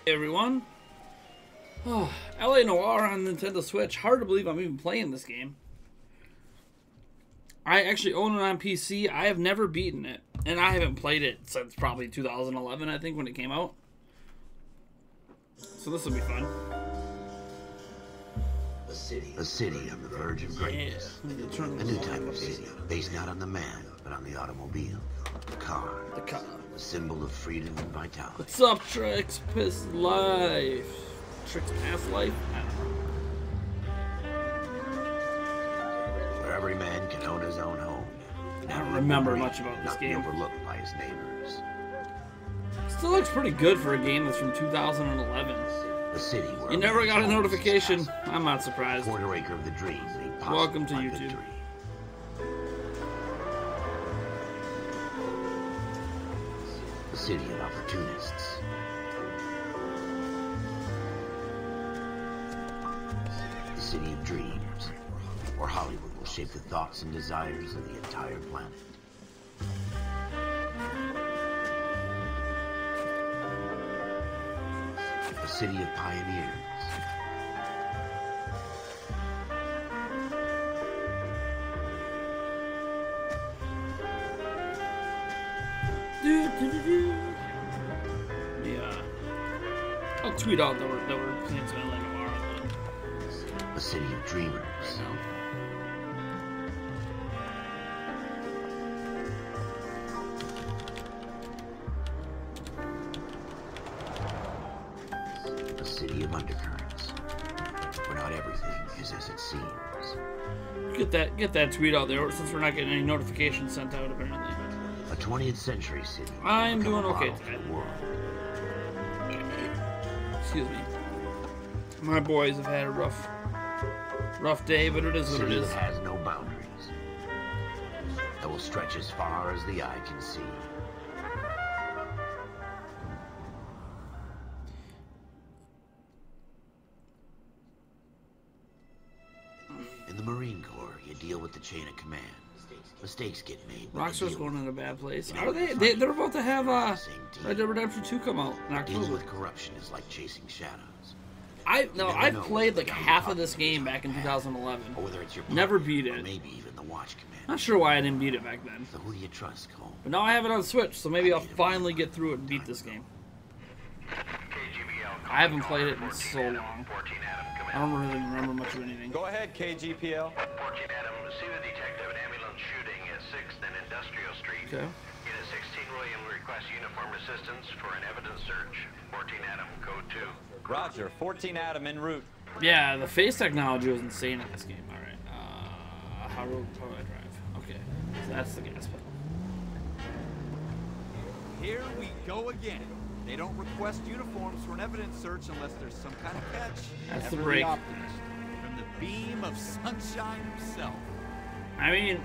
Hey everyone. Oh, LA Noire on Nintendo Switch. Hard to believe I'm even playing this game. I actually own it on PC. I have never beaten it. And I haven't played it since probably 2011, I think, when it came out. So this will be fun. A city on the verge of greatness. Yeah. A new type of city, based not on the man, but on the automobile. The car. The car. A symbol of freedom and vitality. What's up, Trix? Piss Life. Trix Past Life? I don't know. Where every man can own his own home. I don't remember much about this game. Not be overlooked by his neighbors. Still looks pretty good for a game that's from 2011. A city where You never got a notification. I'm not surprised. Quarter acre of the dream made possible. Welcome to by YouTube. victory. A city of opportunists. The city of dreams, where Hollywood will shape the thoughts and desires of the entire planet. A city of pioneers. Yeah. I'll tweet out that we're playing LA Noire. A city of dreamers. A city of undercurrents, where not everything is as it seems. Get that tweet out there since we're not getting any notifications sent out apparently. A 20th century city. I'm become doing a okay model for today. the world. Excuse me. My boys have had a rough day, but it is what it City is. that has no boundaries. That will stretch as far as the eye can see. In the Marine Corps, you deal with the chain of command. Mistakes get made. but they Rockstar's deal going with in a bad place. You Are know, they? it's They're about to have Same team. Red Dead Redemption 2 come out in Dealing October. with corruption is like chasing shadows. I never know played what's like down half the of this pocket game back in 2011. Or whether it's your Never partner, beat or it. maybe even the watch command. Not sure why I didn't beat it back then. So who do you trust, Cole? But now I have it on Switch, so maybe I'll finally get through it and beat this game. I haven't played it in so long. I don't really remember much of anything. Go ahead, KGPL. 14 Adam, see the detective, an ambulance shooting at 6th and Industrial Street. Okay. Unit 16 William requests uniform assistance for an evidence search. 14 Adam, code 2. Roger, 14 Adam en route. Yeah, the face technology was insane in this game. All right. How do I drive? Okay, so that's the gas pedal. Here we go again. They don't request uniforms for an evidence search unless there's some kind of catch. That's the Ever break. optimist, from the beam of sunshine himself. I mean,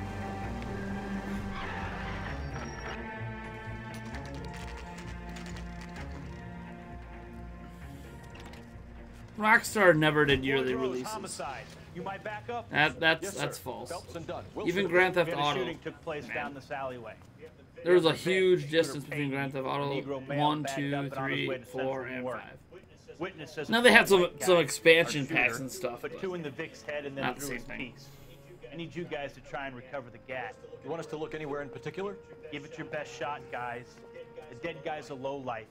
Rockstar never did yearly releases. Homicide. You might back up. That's false. Phelps and Dunn. Even Grand Theft The Auto. shooting took place down this alleyway. There was a huge distance between Grand Theft Auto 1, 2, 3, 4, and 5. Witnesses. Now they had some expansion packs and stuff, Put but 2 in the Vic's head and then not the through same his thing. piece. I need you guys to try and recover the gat. You want us to look anywhere in particular? Give it your best shot, guys. The dead guy's a low life.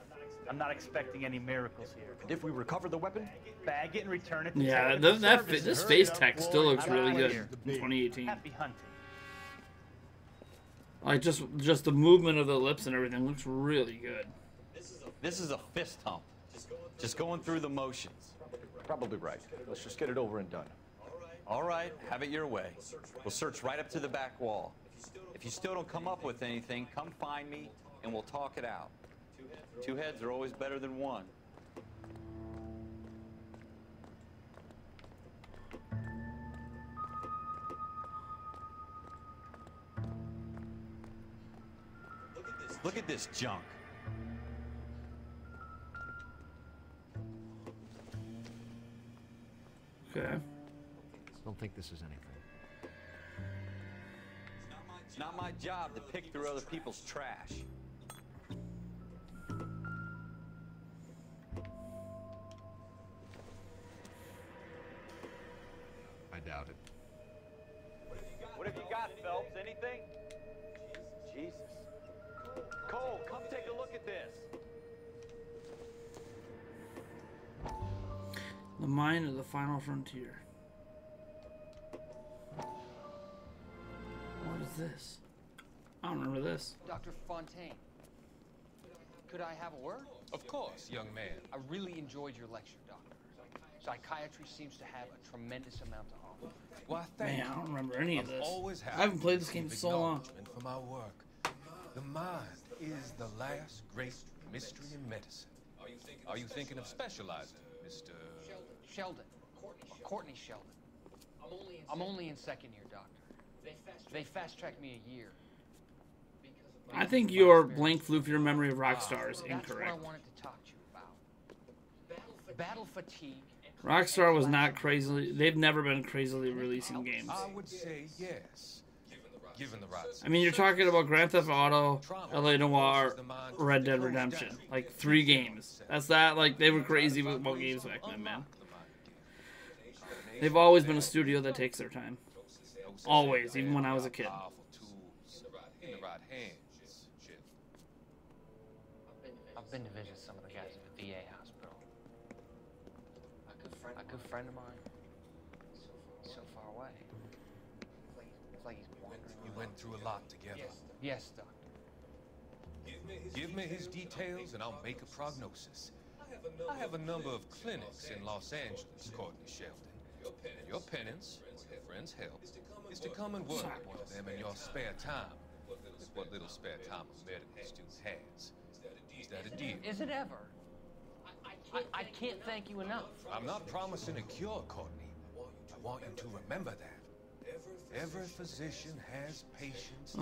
I'm not expecting any miracles here. And if we recover the weapon? Bag it and return it to yeah, technical this services. face tech still looks I'm really out good here. in 2018. Happy hunting. Like just the movement of the lips and everything looks really good. This is a fist hump. Just going through the motions. Probably right. Let's just get it over and done. All right, have it your way. We'll search right up to the back wall. If you still don't come up with anything, come find me and we'll talk it out. 2 heads are always better than 1. Look at this junk. Okay. Don't think this is anything. It's not my job to pick through other people's trash. doubt it. What have you got, Phelps? Anything? Jesus. Cole, come take a look at this. The Mine of the Final Frontier. What is this? I don't remember this. Dr. Fontaine, could I have a word? Of course, young man. I really enjoyed your lecture, Doctor. Psychiatry seems to have a tremendous amount to offer. Why, thank Man, I you. don't remember any of I've this. always I haven't played this game in so long. acknowledgement for my work. The mind is the last great mystery in medicine. Are you thinking of specializing, Mr. Sheldon. Courtney Sheldon. I'm only in second year, Doctor. They fast-tracked me a year. I think your blank floof memory of Rockstar is That's what incorrect. I wanted to talk to you about. Battle fatigue. Rockstar was not crazily. They've never been crazily releasing games. I would say yes. Given the right. I mean, you're talking about Grand Theft Auto, LA Noire, Red Dead Redemption. Like 3 games. That's that. Like, they were crazy about games back then, man. They've always been a studio that takes their time. Always, even when I was a kid. In the right hands, Chip. I've been to visit some of the guys at the VA hospital. A good friend of mine. So far away. It's like he's wandering. You went through a lot together. Yes, Doctor. Give me his details and I'll make a prognosis. I have a number of clinics in Los Angeles, Courtney Sheldon. And your penance, with your friend's help, is to come and work at one of them in your spare time. With what little spare time a medical student has. Is that a deal? Is it ever? I can't thank you enough. I'm not promising a cure, Courtney. I want you to remember that. Every physician has patients.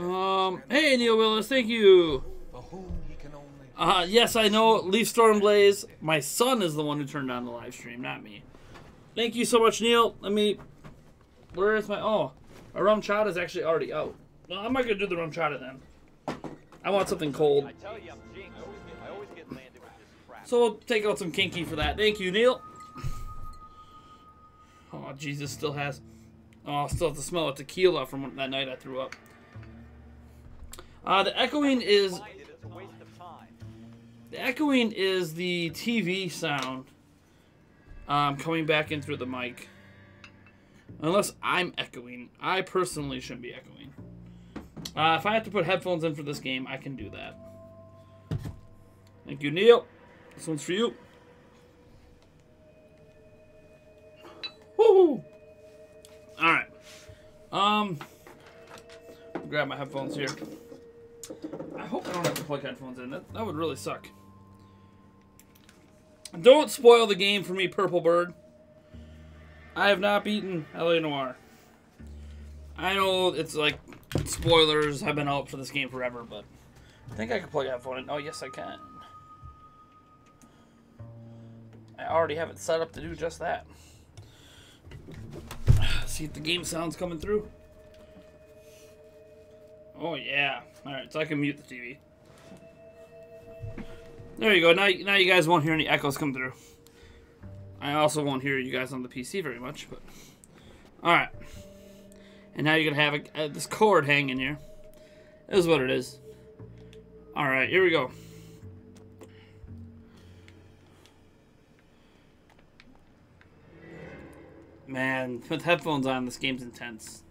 Hey, Neil Willis, thank you. For whom he can only. Yes, I know. Leaf Stormblaze. My son is the one who turned on the live stream, not me. Thank you so much, Neil. Let me. Where is my? Oh, a rum chata is actually already out. Well, I'm not gonna do the rum chata then. I want something cold. I tell you, I'm jinxed. I always get landed with this crap. So we'll take out some kinky for that. Thank you, Neil. Oh, Jesus, still has. Oh, still have to smell of tequila from that night I threw up. The echoing is. It's a waste of time. The echoing is the TV sound coming back in through the mic. Unless I'm echoing. I personally shouldn't be echoing. If I have to put headphones in for this game, I can do that. Thank you, Neil. This one's for you. Woo! Alright. Grab my headphones here. I hope I don't have to plug headphones in. That would really suck. Don't spoil the game for me, Purple Bird. I have not beaten LA Noire. I know it's like spoilers have been out for this game forever, but I think I can plug a headphone in. Oh, yes, I can. I already have it set up to do just that. See if the game sound's coming through. Oh, yeah. Alright, so I can mute the TV. There you go. Now you guys won't hear any echoes come through. I also won't hear you guys on the PC very much, but... Alright. And now you're going to have this cord hanging here. This is what it is. Alright, here we go. Man, with headphones on, this game's intense.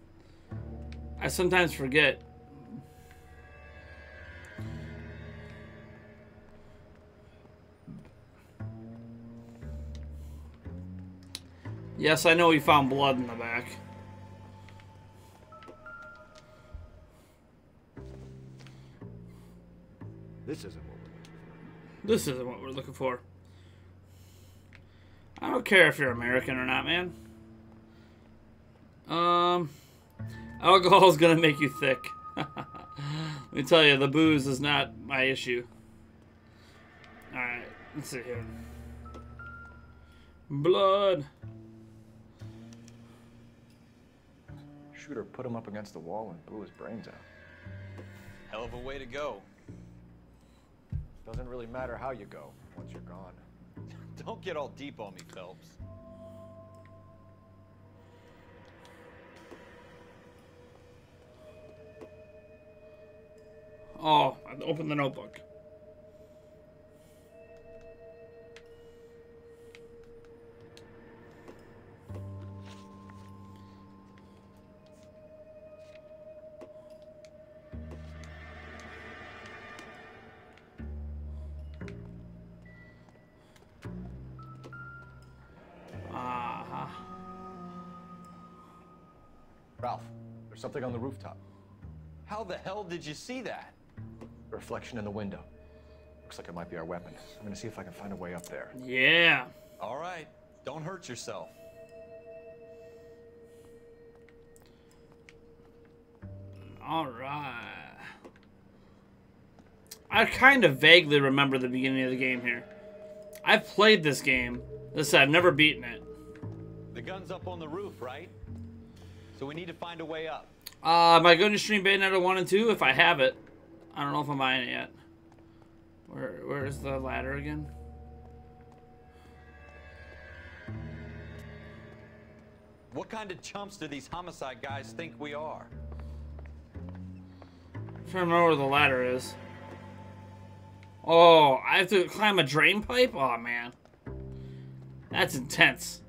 I sometimes forget. Yes, I know we found blood in the back. This isn't what we're looking for. This isn't what we're looking for. I don't care if you're American or not, man. Alcohol's gonna make you thick. Let me tell you, the booze is not my issue. Alright, let's see here. Blood. Shooter put him up against the wall and blew his brains out. Hell of a way to go. Doesn't really matter how you go once you're gone. Don't get all deep on me, Phelps. Oh, I opened the notebook. Ralph, there's something on the rooftop. How the hell did you see that? A reflection in the window. Looks like it might be our weapon. I'm gonna see if I can find a way up there. Yeah. All right. Don't hurt yourself. All right. I kind of vaguely remember the beginning of the game here. I've played this game. I've never beaten it. The gun's up on the roof, right? So we need to find a way up. Am I going to stream Bayonetta 1 and 2? If I have it. I don't know if I'm buying it yet. Where's the ladder again? What kind of chumps do these homicide guys think we are? I'm trying to remember where the ladder is. Oh, I have to climb a drain pipe? Oh, man. That's intense.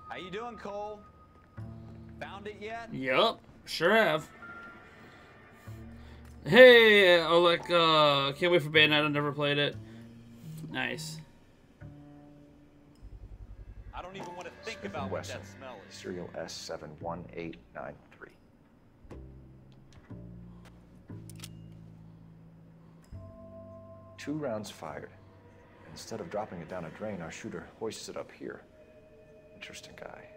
How you doing, Cole? Found it yet? Yup, sure have. Hey, Oleg, can't wait for Bayonetta, never played it. Nice. I don't even want to think about what that smell is. Serial S71893. 2 rounds fired. Instead of dropping it down a drain, our shooter hoists it up here. Interesting guy.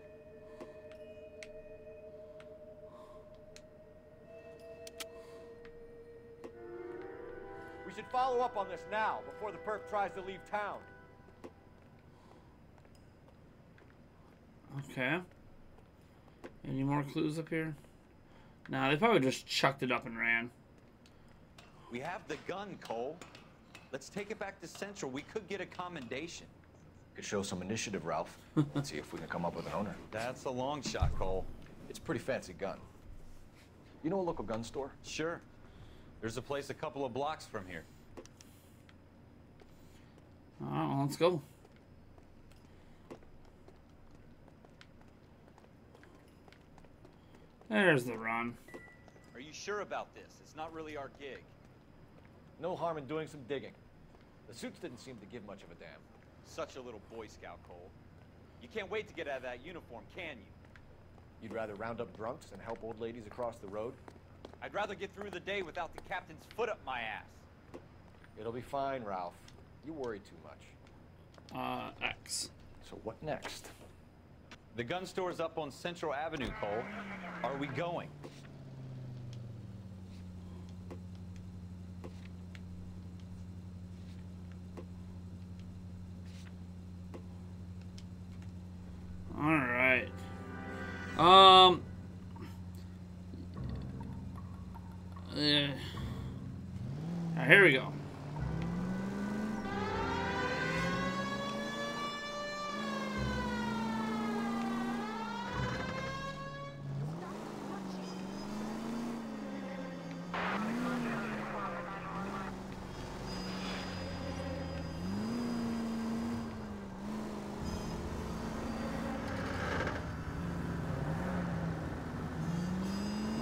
We should follow up on this now, before the perp tries to leave town. Okay. Any more clues up here? Nah, they probably just chucked it up and ran. We have the gun, Cole. Let's take it back to Central. We could get a commendation. Could show some initiative, Ralph. Let's see if we can come up with an owner. That's a long shot, Cole. It's a pretty fancy gun. You know a local gun store? Sure. There's a place a couple of blocks from here. Alright, let's go. There's the run. Are you sure about this? It's not really our gig. No harm in doing some digging. The suits didn't seem to give much of a damn. Such a little Boy Scout, Cole. You can't wait to get out of that uniform, can you? You'd rather round up drunks and help old ladies across the road? I'd rather get through the day without the captain's foot up my ass. It'll be fine, Ralph. You worry too much. X. So what next? The gun store's up on Central Avenue, Cole. Are we going? Alright. Here we go.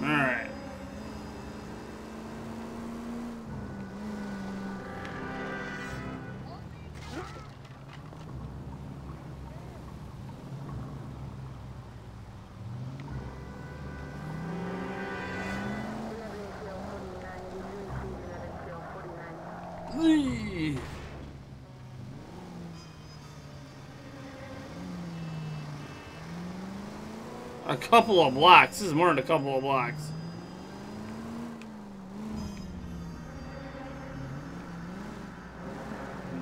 Alright. Whee! A couple of blocks. This is more than a couple of blocks.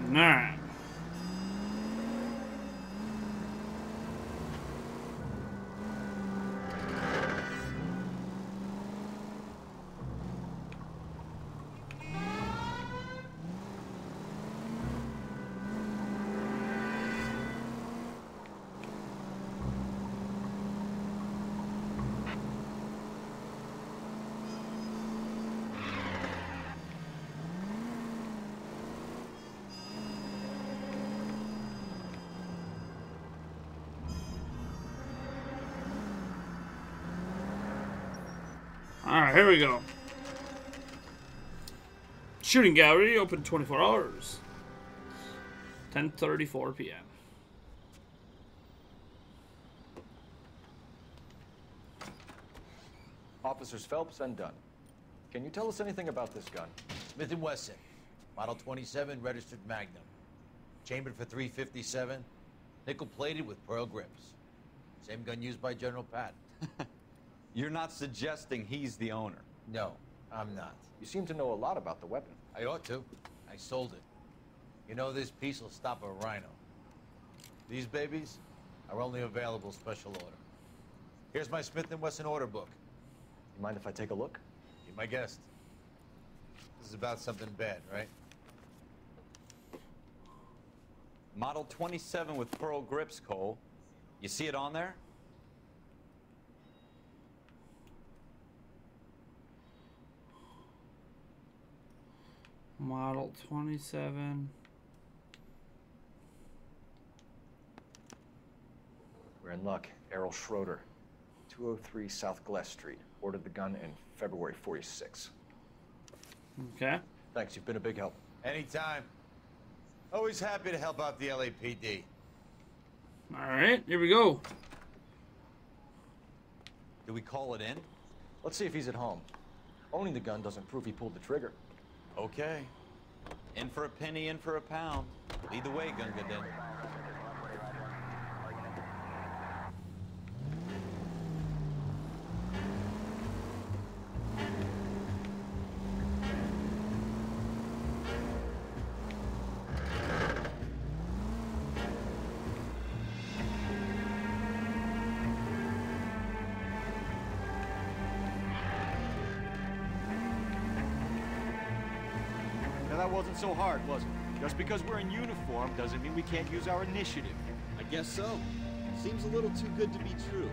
Alright. Alright, here we go. Shooting gallery open 24 hours. 10:34 p.m. Officers Phelps and Dunn. Can you tell us anything about this gun? Smith & Wesson, Model 27, registered Magnum. Chambered for .357, nickel-plated with pearl grips. Same gun used by General Patton. You're not suggesting he's the owner? No, I'm not. You seem to know a lot about the weapon. I ought to. I sold it. You know, this piece will stop a rhino. These babies are only available special order. Here's my Smith & Wesson order book. You mind if I take a look? Be my guest. This is about something bad, right? Model 27 with pearl grips, Cole. You see it on there? Model 27. We're in luck. Errol Schroeder, 203 South Glass Street. Ordered the gun in February '46. Okay. Thanks, you've been a big help. Anytime. Always happy to help out the LAPD. Alright, here we go. Do we call it in? Let's see if he's at home. Owning the gun doesn't prove he pulled the trigger. Okay. In for a penny, in for a pound. Lead the way, Gunga Din. Now that wasn't so hard, was it? Just because we're in uniform doesn't mean we can't use our initiative. I guess so. Seems a little too good to be true.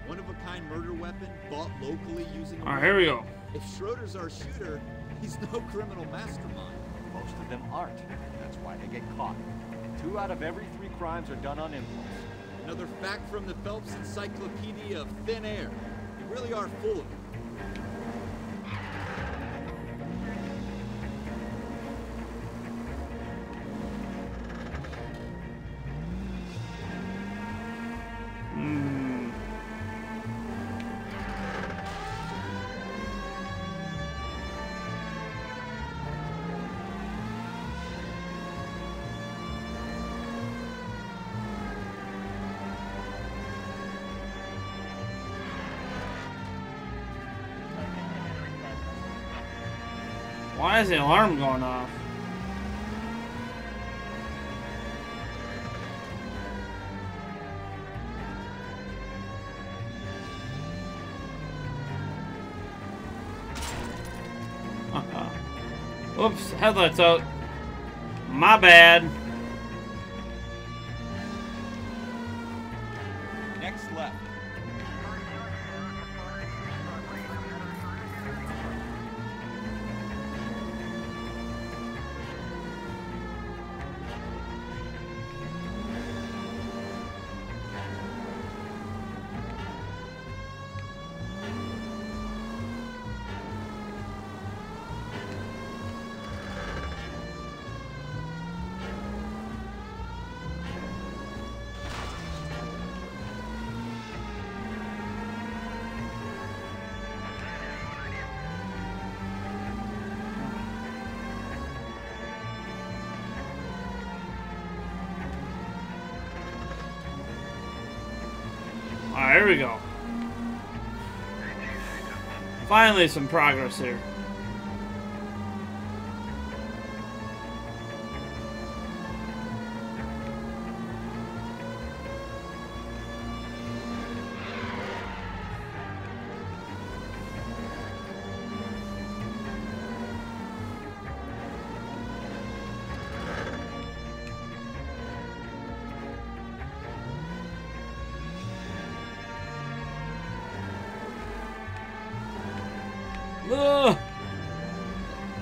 One-of-a-kind murder weapon bought locally using. Alright, here we go. If Schroeder's our shooter, he's no criminal mastermind. Most of them aren't. That's why they get caught. 2 out of every 3 crimes are done on impulse. Another fact from the Phelps Encyclopedia of Thin Air. You really are full of it. Why is the alarm going off? Oops, headlights out. My bad. Next left. Alright, here we go. Finally some progress here.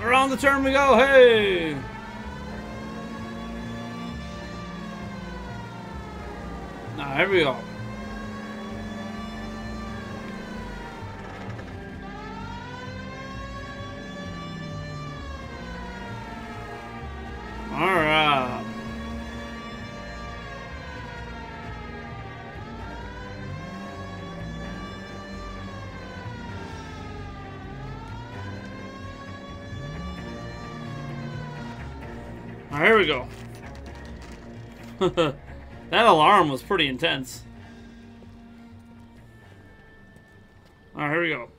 Around the turn we go, hey! Now, here we go. Alright, here we go. That alarm was pretty intense. Alright, here we go.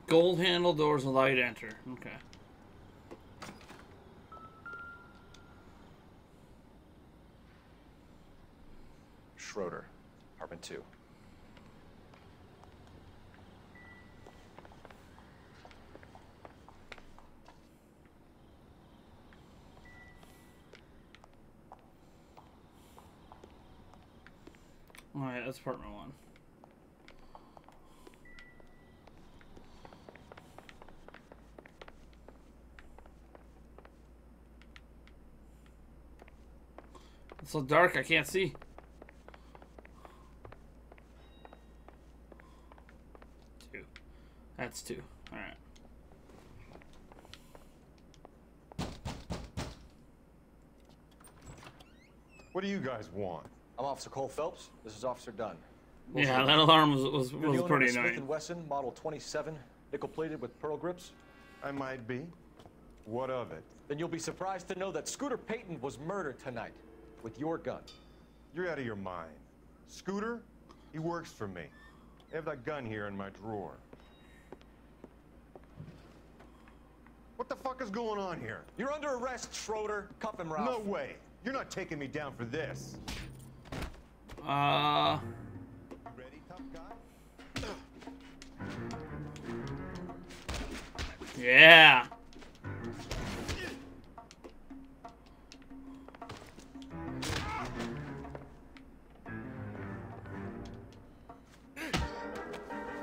Gold handle doors allow you to enter. Okay. Schroeder, apartment 2. Alright, that's apartment 1. It's so dark, I can't see. That's 2. Alright. What do you guys want? I'm Officer Cole Phelps. This is Officer Dunn. Yeah, that alarm was You're the owner pretty of Smith annoying. & Wesson, model 27, nickel-plated with pearl grips? I might be. What of it? Then you'll be surprised to know that Scooter Payton was murdered tonight with your gun. You're out of your mind. Scooter? He works for me. I have that gun here in my drawer. What the fuck is going on here? You're under arrest, Schroeder. Cuff him, Ralph. No way. You're not taking me down for this. Ready, tough guy? Yeah.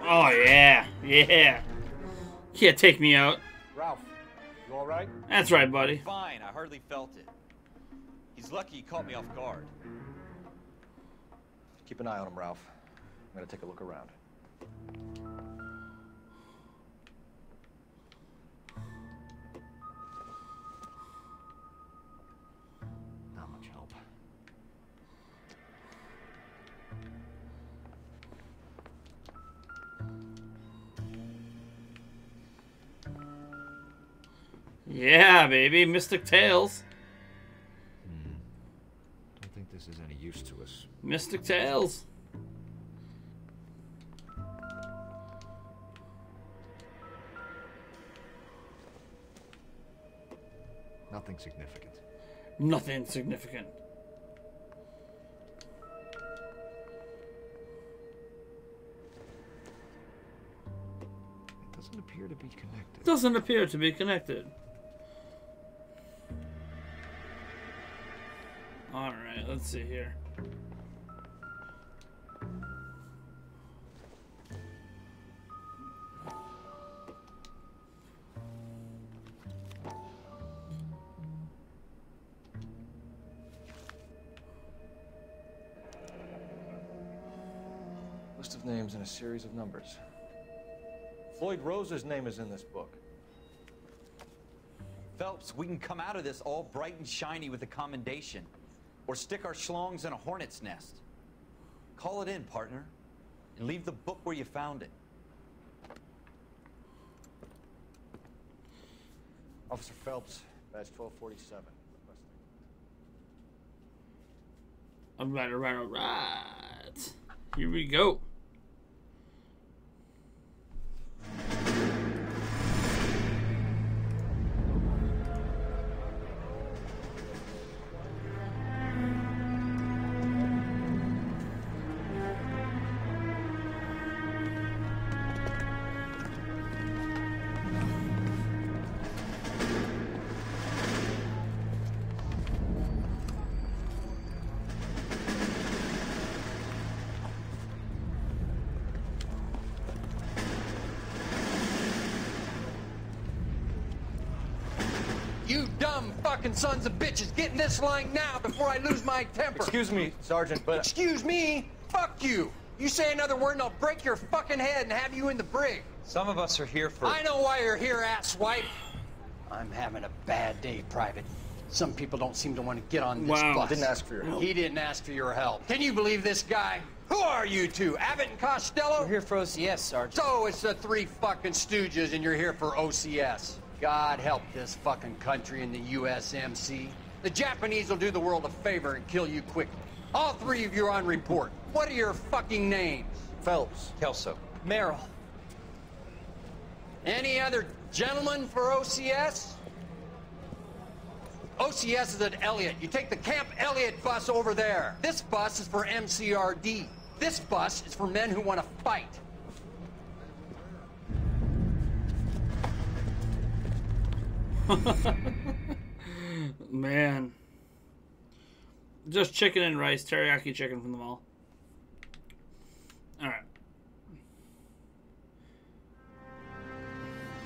Oh yeah, yeah. Can't take me out. Ralph, you all right? That's right, buddy. Fine, I hardly felt it. He's lucky he caught me off guard. Keep an eye on him, Ralph. I'm gonna take a look around. Not much help. Yeah, baby, Mystic Tales. Don't think this is any use to us. Mystic Tales. Nothing significant. Nothing significant. It doesn't appear to be connected. Doesn't appear to be connected. Alright, let's see here. List of names and a series of numbers. Floyd Rose's name is in this book. Phelps, we can come out of this all bright and shiny with a commendation. Or stick our schlongs in a hornet's nest. Call it in, partner. And leave the book where you found it. Officer Phelps, badge 1247. Alright. Here we go. You dumb fucking sons of bitches, get in this line now before I lose my temper. Excuse me, Sergeant, but... Excuse me? Fuck you. You say another word and I'll break your fucking head and have you in the brig. Some of us are here for... I know why you're here, asswipe. I'm having a bad day, Private. Some people don't seem to want to get on this Wow. bus. Didn't ask for your help. He didn't ask for your help. Can you believe this guy? Who are you two? Abbott and Costello? We're here for OCS, Sergeant. So it's the three fucking stooges and you're here for OCS. God help this fucking country and the USMC. The Japanese will do the world a favor and kill you quickly. All three of you are on report. What are your fucking names? Phelps. Kelso. Merrill. Any other gentlemen for OCS? OCS is at Elliott. You take the Camp Elliott bus over there. This bus is for MCRD. This bus is for men who want to fight. Man. Just chicken and rice, teriyaki chicken from the mall. Alright.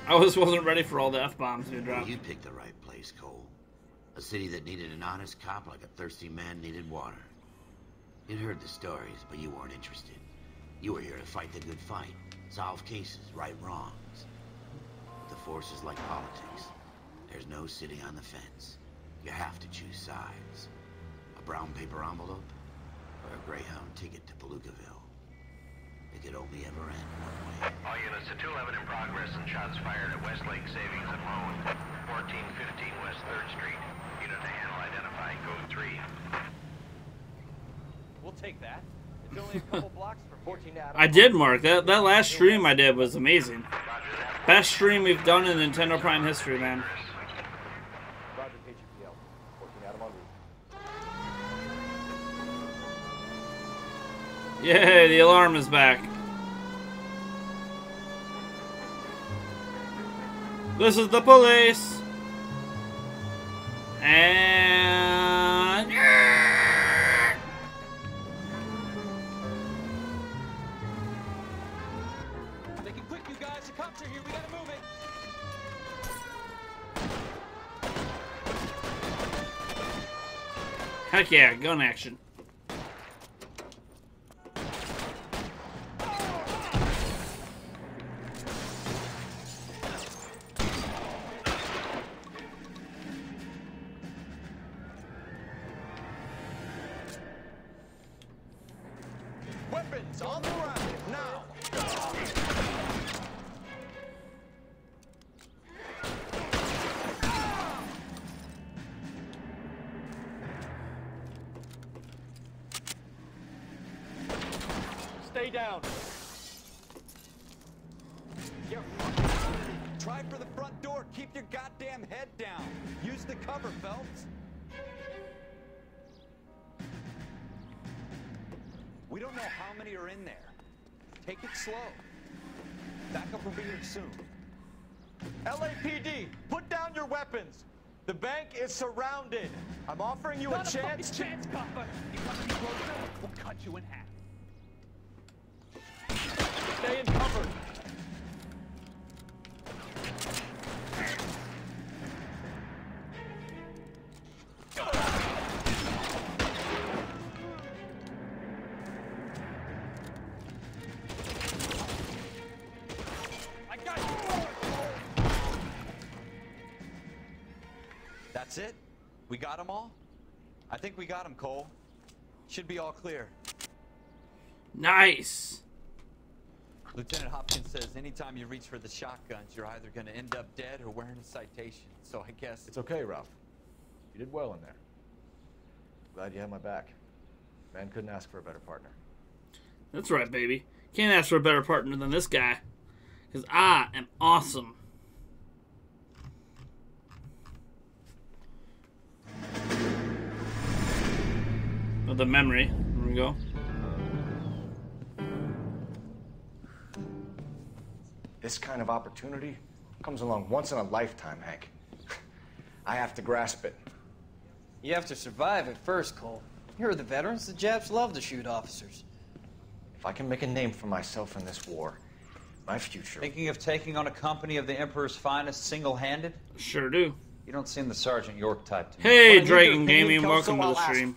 I wasn't ready for all the F-bombs to drop. You picked the right place, Cole. A city that needed an honest cop like a thirsty man needed water. You'd heard the stories, but you weren't interested. You were here to fight the good fight, solve cases, right wrongs. The force is like politics. There's no sitting on the fence. You have to choose sides. A brown paper envelope, or a Greyhound ticket to Palookaville. It could only ever end one way. All units to 211 in progress and shots fired at Westlake Savings and Loan, 1415 West 3rd Street. Unit to handle identify, code 3. We'll take that. It's only a couple blocks from 14 Adam. I did, Mark. That last stream I did was amazing. Best stream we've done in Nintendo Prime history, man. Roger, KGPL. 14 Adam en route. Yay, the alarm is back. This is the police. And... Make it quick, you guys. The cops are here. We gotta move it. Heck yeah, gun action. Weapons on the ground now. Stay down. Try for the front door. Keep your goddamn head down. Use the cover, Phelps. We don't know how many are in there. Take it slow. Backup will be here soon. LAPD, put down your weapons. The bank is surrounded. I'm offering you a chance to... chance, copper. You come any closer, we'll cut you in half. Stay in cover. I got you. That's it? We got them all? I think we got them, Cole. Should be all clear. Nice. Lieutenant Hopkins says anytime you reach for the shotguns, you're either going to end up dead or wearing a citation. So I guess... It's okay, Ralph. You did well in there. Glad you had my back. Man couldn't ask for a better partner. That's right, baby. Can't ask for a better partner than this guy. Because I am awesome. Oh, the memory. There we go. This kind of opportunity comes along once in a lifetime, Hank. I have to grasp it. You have to survive it first, Cole. Here are the veterans. The Japs love to shoot officers. If I can make a name for myself in this war, my future... Thinking of taking on a company of the Emperor's finest single-handed? Sure do. You don't seem the Sergeant York type to me. Hey, Dragon Gaming, welcome to the stream.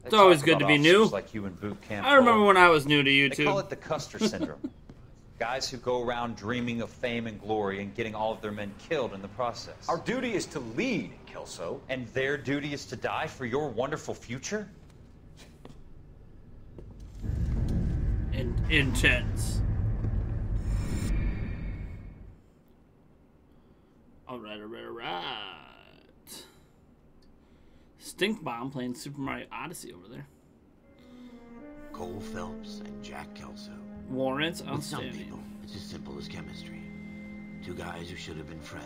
It's always good to be new. Like you in boot camp, I remember when I was new to They YouTube. call it the Custer syndrome. Guys who go around dreaming of fame and glory and getting all of their men killed in the process. Our duty is to lead, Kelso. And their duty is to die for your wonderful future? Intense. Alright. Stink Bomb playing Super Mario Odyssey over there. Cole Phelps and Jack Kelso. Warrants With some outstanding. people, it's as simple as chemistry. Two guys who should have been friends,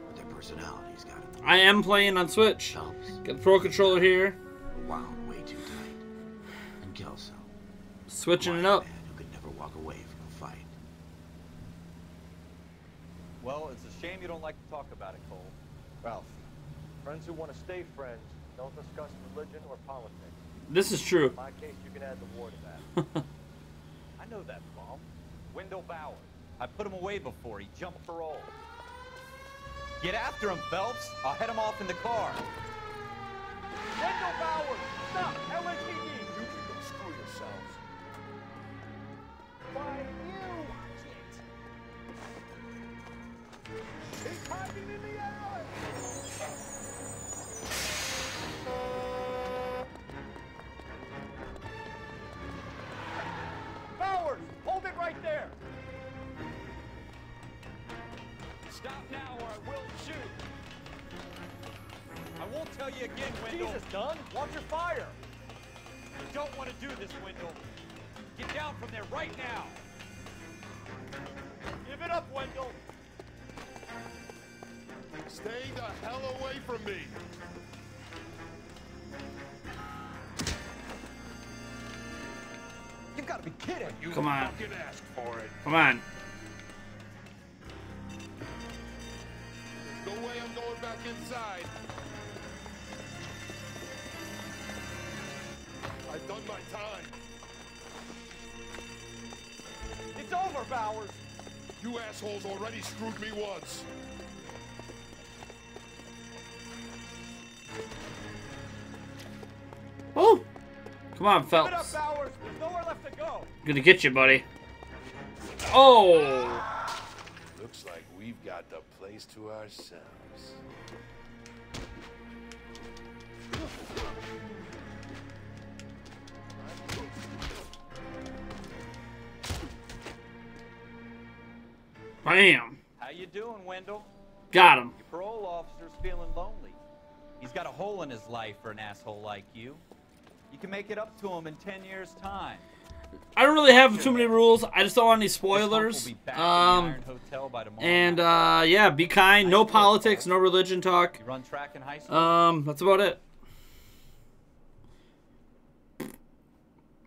but their personalities got them. I am playing on Switch. Phelps, Got the Pro Controller here. wound way too tight. And Kelso, Switching it up. man who could never walk away from a fight. Well, it's a shame you don't like to talk about it, Cole. Ralph, friends who want to stay friends don't discuss religion or politics. This is true. In my case, you can add the war to that. I know that bum. Wendell Bowers. I put him away before. He jumped parole. Get after him, Phelps. I'll head him off in the car. Wendell Bowers! Stop! LAPD! You can go screw yourselves. Why you? He's hiding in the alley! Bowers! Hold it right there! Stop now or I will shoot. I won't tell you again, Wendell. Jesus, Dunn! Watch your fire! You don't want to do this, Wendell. Get down from there right now. Give it up, Wendell! Stay the hell away from me! You've got to be kidding! You Come on. fucking asked for it. Come on. There's no way I'm going back inside. I've done my time. It's over, Bowers! You assholes already screwed me once. Oh! Come on, Give it up, Phelps. Bowers! There's nowhere left to go! Gonna get you, buddy. Oh! Looks like we've got the place to ourselves. Bam! How you doing, Wendell? Got him. Your parole officer's feeling lonely. He's got a hole in his life for an asshole like you. You can make it up to him in 10 years' time. I don't really have too many rules. I just don't want any spoilers. And yeah, be kind. No politics, no religion talk. You run track in high school? That's about it.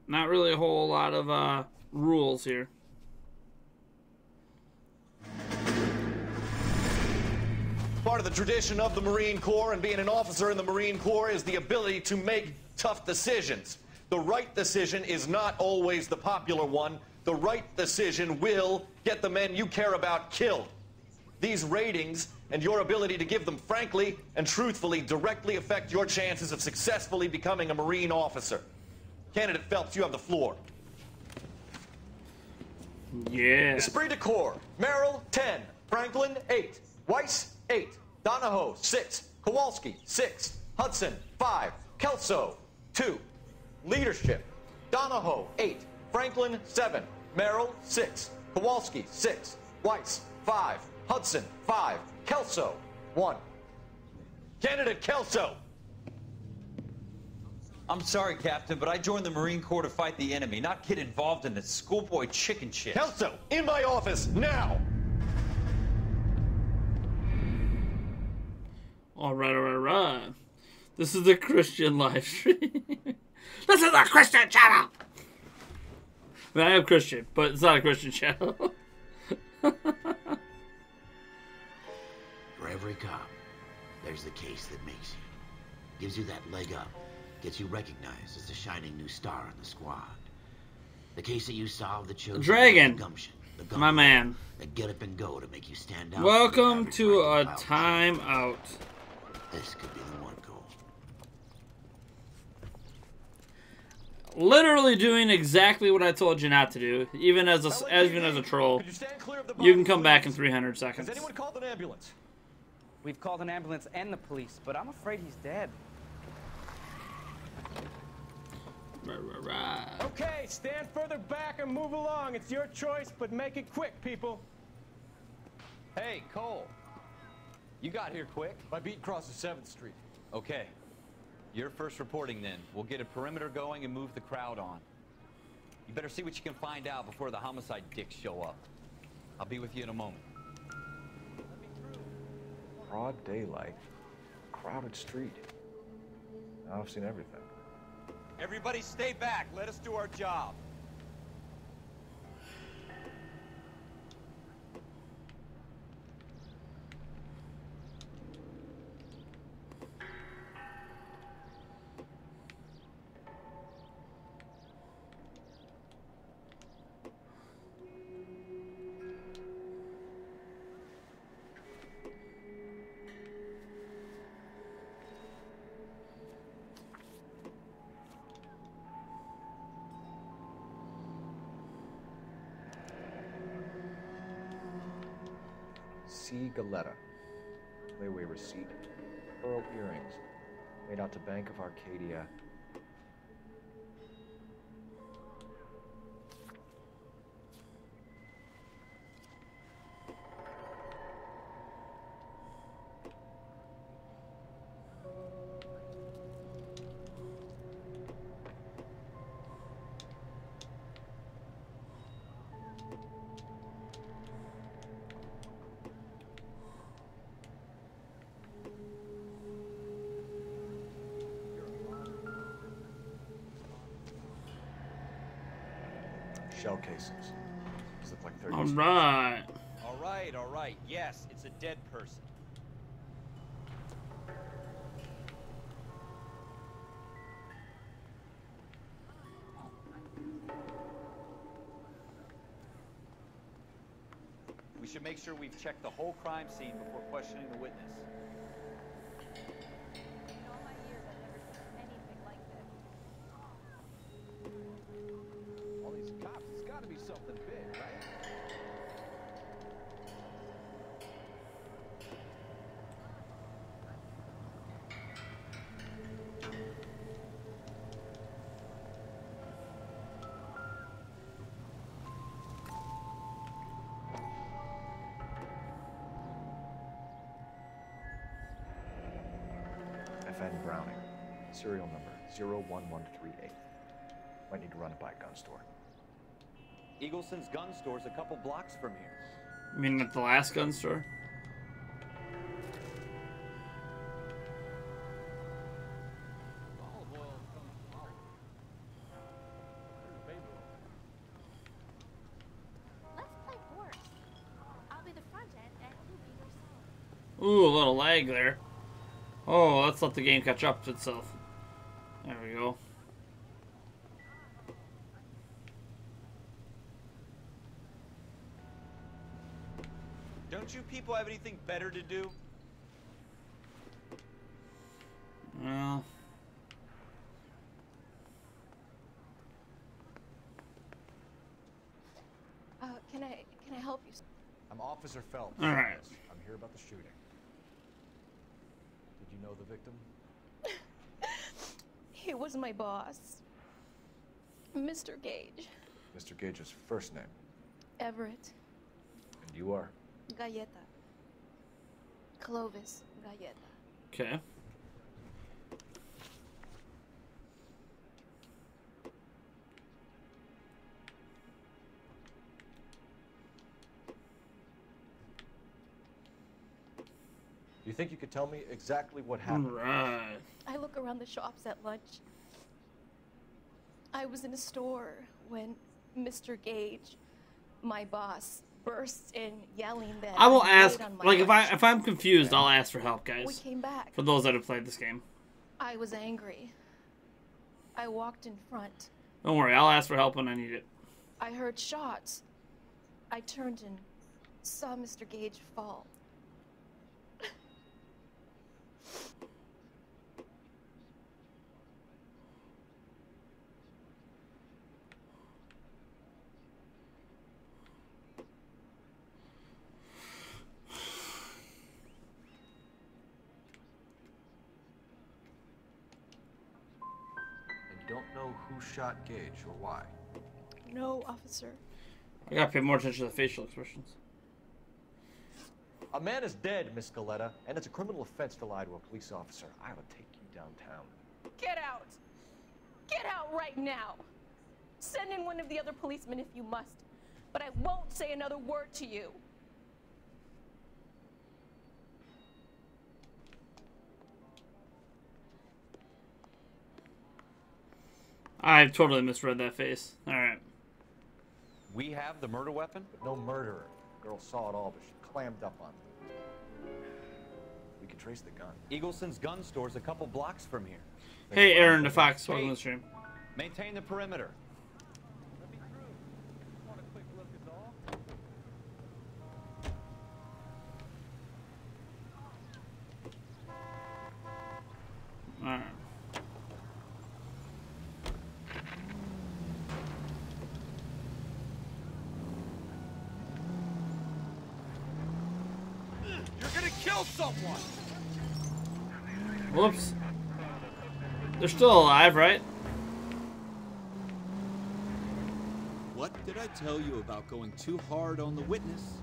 Not really a whole lot of rules here. Part of the tradition of the Marine Corps and being an officer in the Marine Corps is the ability to make tough decisions. The right decision is not always the popular one. The right decision will get the men you care about killed. These ratings and your ability to give them frankly and truthfully directly affect your chances of successfully becoming a Marine officer. Candidate Phelps, you have the floor. Yeah. Esprit de Corps, Merrill, 10. Franklin, 8. Weiss, 8. Donahoe, 6. Kowalski, 6. Hudson, 5. Kelso, 2. Leadership, Donahoe, 8. Franklin, 7. Merrill, 6. Kowalski, 6. Weiss, 5. Hudson, 5. Kelso, 1. Candidate Kelso. I'm sorry, Captain, but I joined the Marine Corps to fight the enemy, not get involved in this schoolboy chicken shit. Kelso, in my office, now! Alright. This is the Christian live stream. This is the Christian channel! I mean, I am Christian, but it's not a Christian channel. For every cop, there's the case that makes you. Gives you that leg up. Gets you recognized as the shining new star in the squad. The case that you solve that shows Dragon. the gumption, the My man. That get up and go to make you stand out. Welcome to a timeout. This could be the one, Cole. literally doing exactly what I told you not to do, even as a troll. You can come back in 300 seconds. Has anyone called an ambulance? We've called an ambulance and the police, but I'm afraid he's dead. Okay, stand further back and move along. It's your choice, but make it quick, people. Hey, Cole. You got here quick. My beat crosses 7th Street. Okay. You're first reporting then. We'll get a perimeter going and move the crowd on. You better see what you can find out before the homicide dicks show up. I'll be with you in a moment. Broad daylight, crowded street. Now I've seen everything. Everybody stay back. Let us do our job. C. Galetta. Layaway receipt. Pearl earrings. Made out to Bank of Arcadia. Shell casings. These look like 30. All right. Yes, it's a dead person. We should make sure we've checked the whole crime scene before questioning the witness. All these cops, it's got to be something big, right? FN Browning. Serial number 01138. Might need to run it by a gun store. Eagleson's gun store's a couple blocks from here. You mean at the last gun store? Let's play horse. I'll be the front end and you be your side. Ooh, a little lag there. Oh, let's let the game catch up to itself. There we go. Don't you people have anything better to do? Well, Can I help you? I'm Officer Phelps. All right. I'm here about the shooting. Did you know the victim? He was my boss, Mr. Gage. Mr. Gage's first name. Everett. And you are? Galleta. Clovis Galleta. okay. Do you think you could tell me exactly what happened? Right. I look around the shops at lunch. I was in a store when Mr. Gage, my boss, bursts in yelling that I will I'm ask, late on my like, lunch. if I'm confused, I'll ask for help, We guys. came back. For those that have played this game. I was angry. I walked in front. Don't worry, I'll ask for help when I need it. I heard shots. I turned and saw Mr. Gage fall. don't know who shot Gage or why? No, officer. I gotta pay more attention to the facial expressions. A man is dead, Miss Galetta, and it's a criminal offense to lie to a police officer. I ought to take you downtown. Get out! Get out right now! Send in one of the other policemen if you must, but I won't say another word to you. I totally misread that face. Alright. We have the murder weapon? But no murderer. The girl saw it all, but she clammed up on it. We can trace the gun. Eagleson's gun store's a couple blocks from here. Hey, Aaron the Fox, welcome to the stream. Maintain the perimeter. Alright. You're gonna kill someone! Whoops. They're still alive, right? What did I tell you about going too hard on the witness?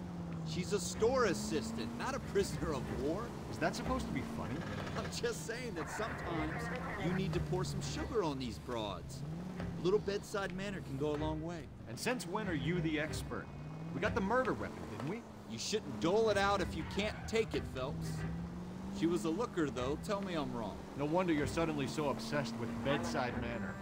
She's a store assistant, not a prisoner of war. Is that supposed to be funny? I'm just saying that sometimes you need to pour some sugar on these broads. A little bedside manner can go a long way. And since when are you the expert? We got the murder weapon, didn't we? You shouldn't dole it out if you can't take it, Phelps. She was a looker, though. Tell me I'm wrong. No wonder you're suddenly so obsessed with bedside manner.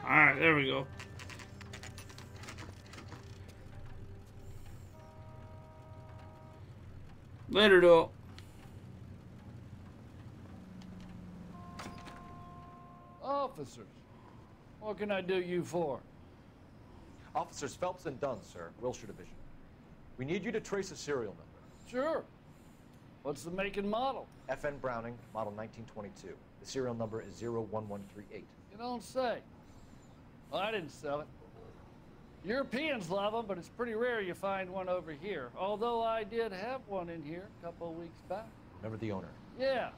Alright, there we go. Later, though. Officers, what can I do you for? Officers Phelps and Dunn, sir, Wilshire Division. We need you to trace a serial number. Sure. What's the make and model? FN Browning, model 1922. The serial number is 01138. You don't say. Well, I didn't sell it. Europeans love them, but it's pretty rare you find one over here. Although I did have one in here a couple of weeks back. Remember the owner? Yeah.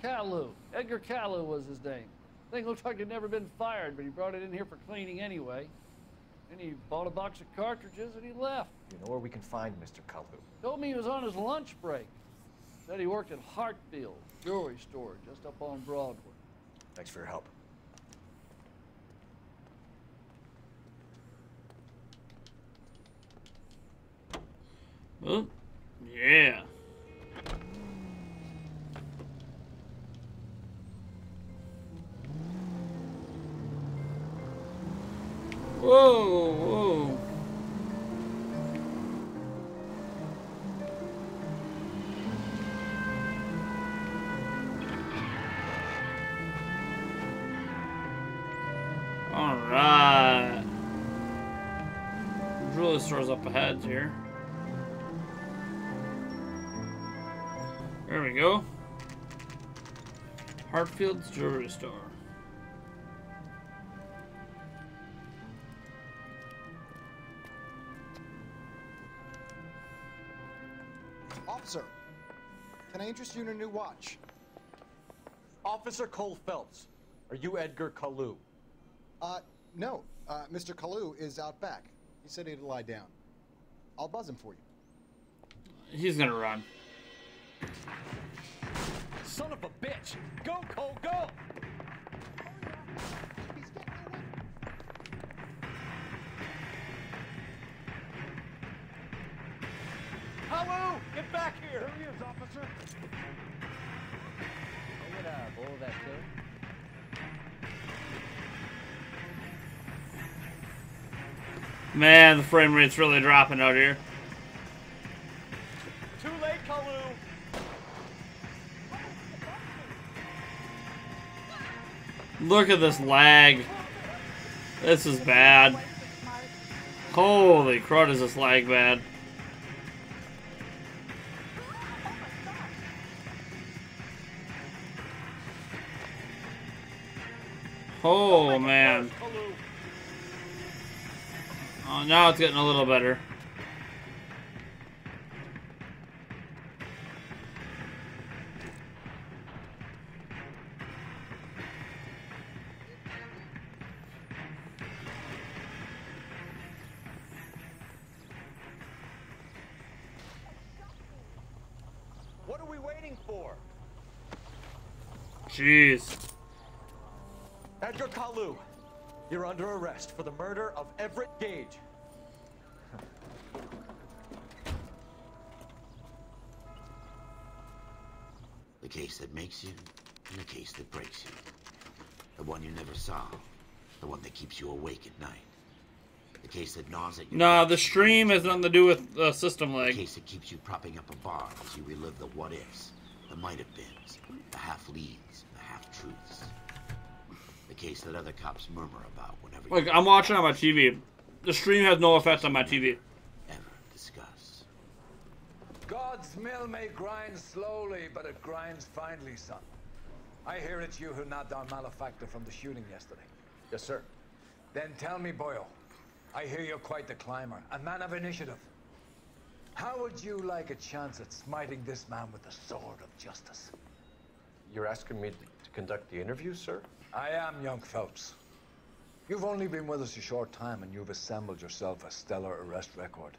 Kalu. Edgar Kalu was his name. Thing looked like he'd never been fired, but he brought it in here for cleaning anyway. Then he bought a box of cartridges and he left. You know where we can find Mr. Kalu? Told me he was on his lunch break. Said he worked at Hartfield jewelry store just up on Broadway. Thanks for your help. Oh, yeah. Whoa, whoa. All right. Jewelry store's up ahead here. There we go. Hartfield's jewelry store. Officer, can I interest you in a new watch? Officer Cole Phelps, are you Edgar Kalu? No. Mr. Kalu is out back. He said he'd lie down. I'll buzz him for you. He's gonna run. Son of a bitch! Go, Cole, go! Hello! Get back here! Here he is, officer. What up, all that killer? Man, the frame rate's really dropping out here. Look at this lag. This is bad. Holy crud, is this lag bad. Oh, man. Oh, now it's getting a little better. What are we waiting for? Jeez. Edgar Kalu, you're under arrest for the murder of Everett Gage. The case that makes you, and the case that breaks you. The one you never saw. The one that keeps you awake at night. The case that gnaws at your Nah, the stream has nothing to do with system lag. The case that keeps you propping up a bar as you relive the what-ifs, the might-have-beens, the half-leads, the half-truths. The case that other cops murmur about whenever Like, I'm watching on my TV. The stream has no effect on my TV. ever discuss. God's mill may grind slowly, but it grinds finely, son. I hear it's you who knocked down Malefactor from the shooting yesterday. Yes, sir. Then tell me, Boyle. I hear you're quite the climber, a man of initiative. How would you like a chance at smiting this man with the sword of justice? You're asking me to conduct the interview, sir? I am, young Phelps. You've only been with us a short time, and you've assembled yourself a stellar arrest record.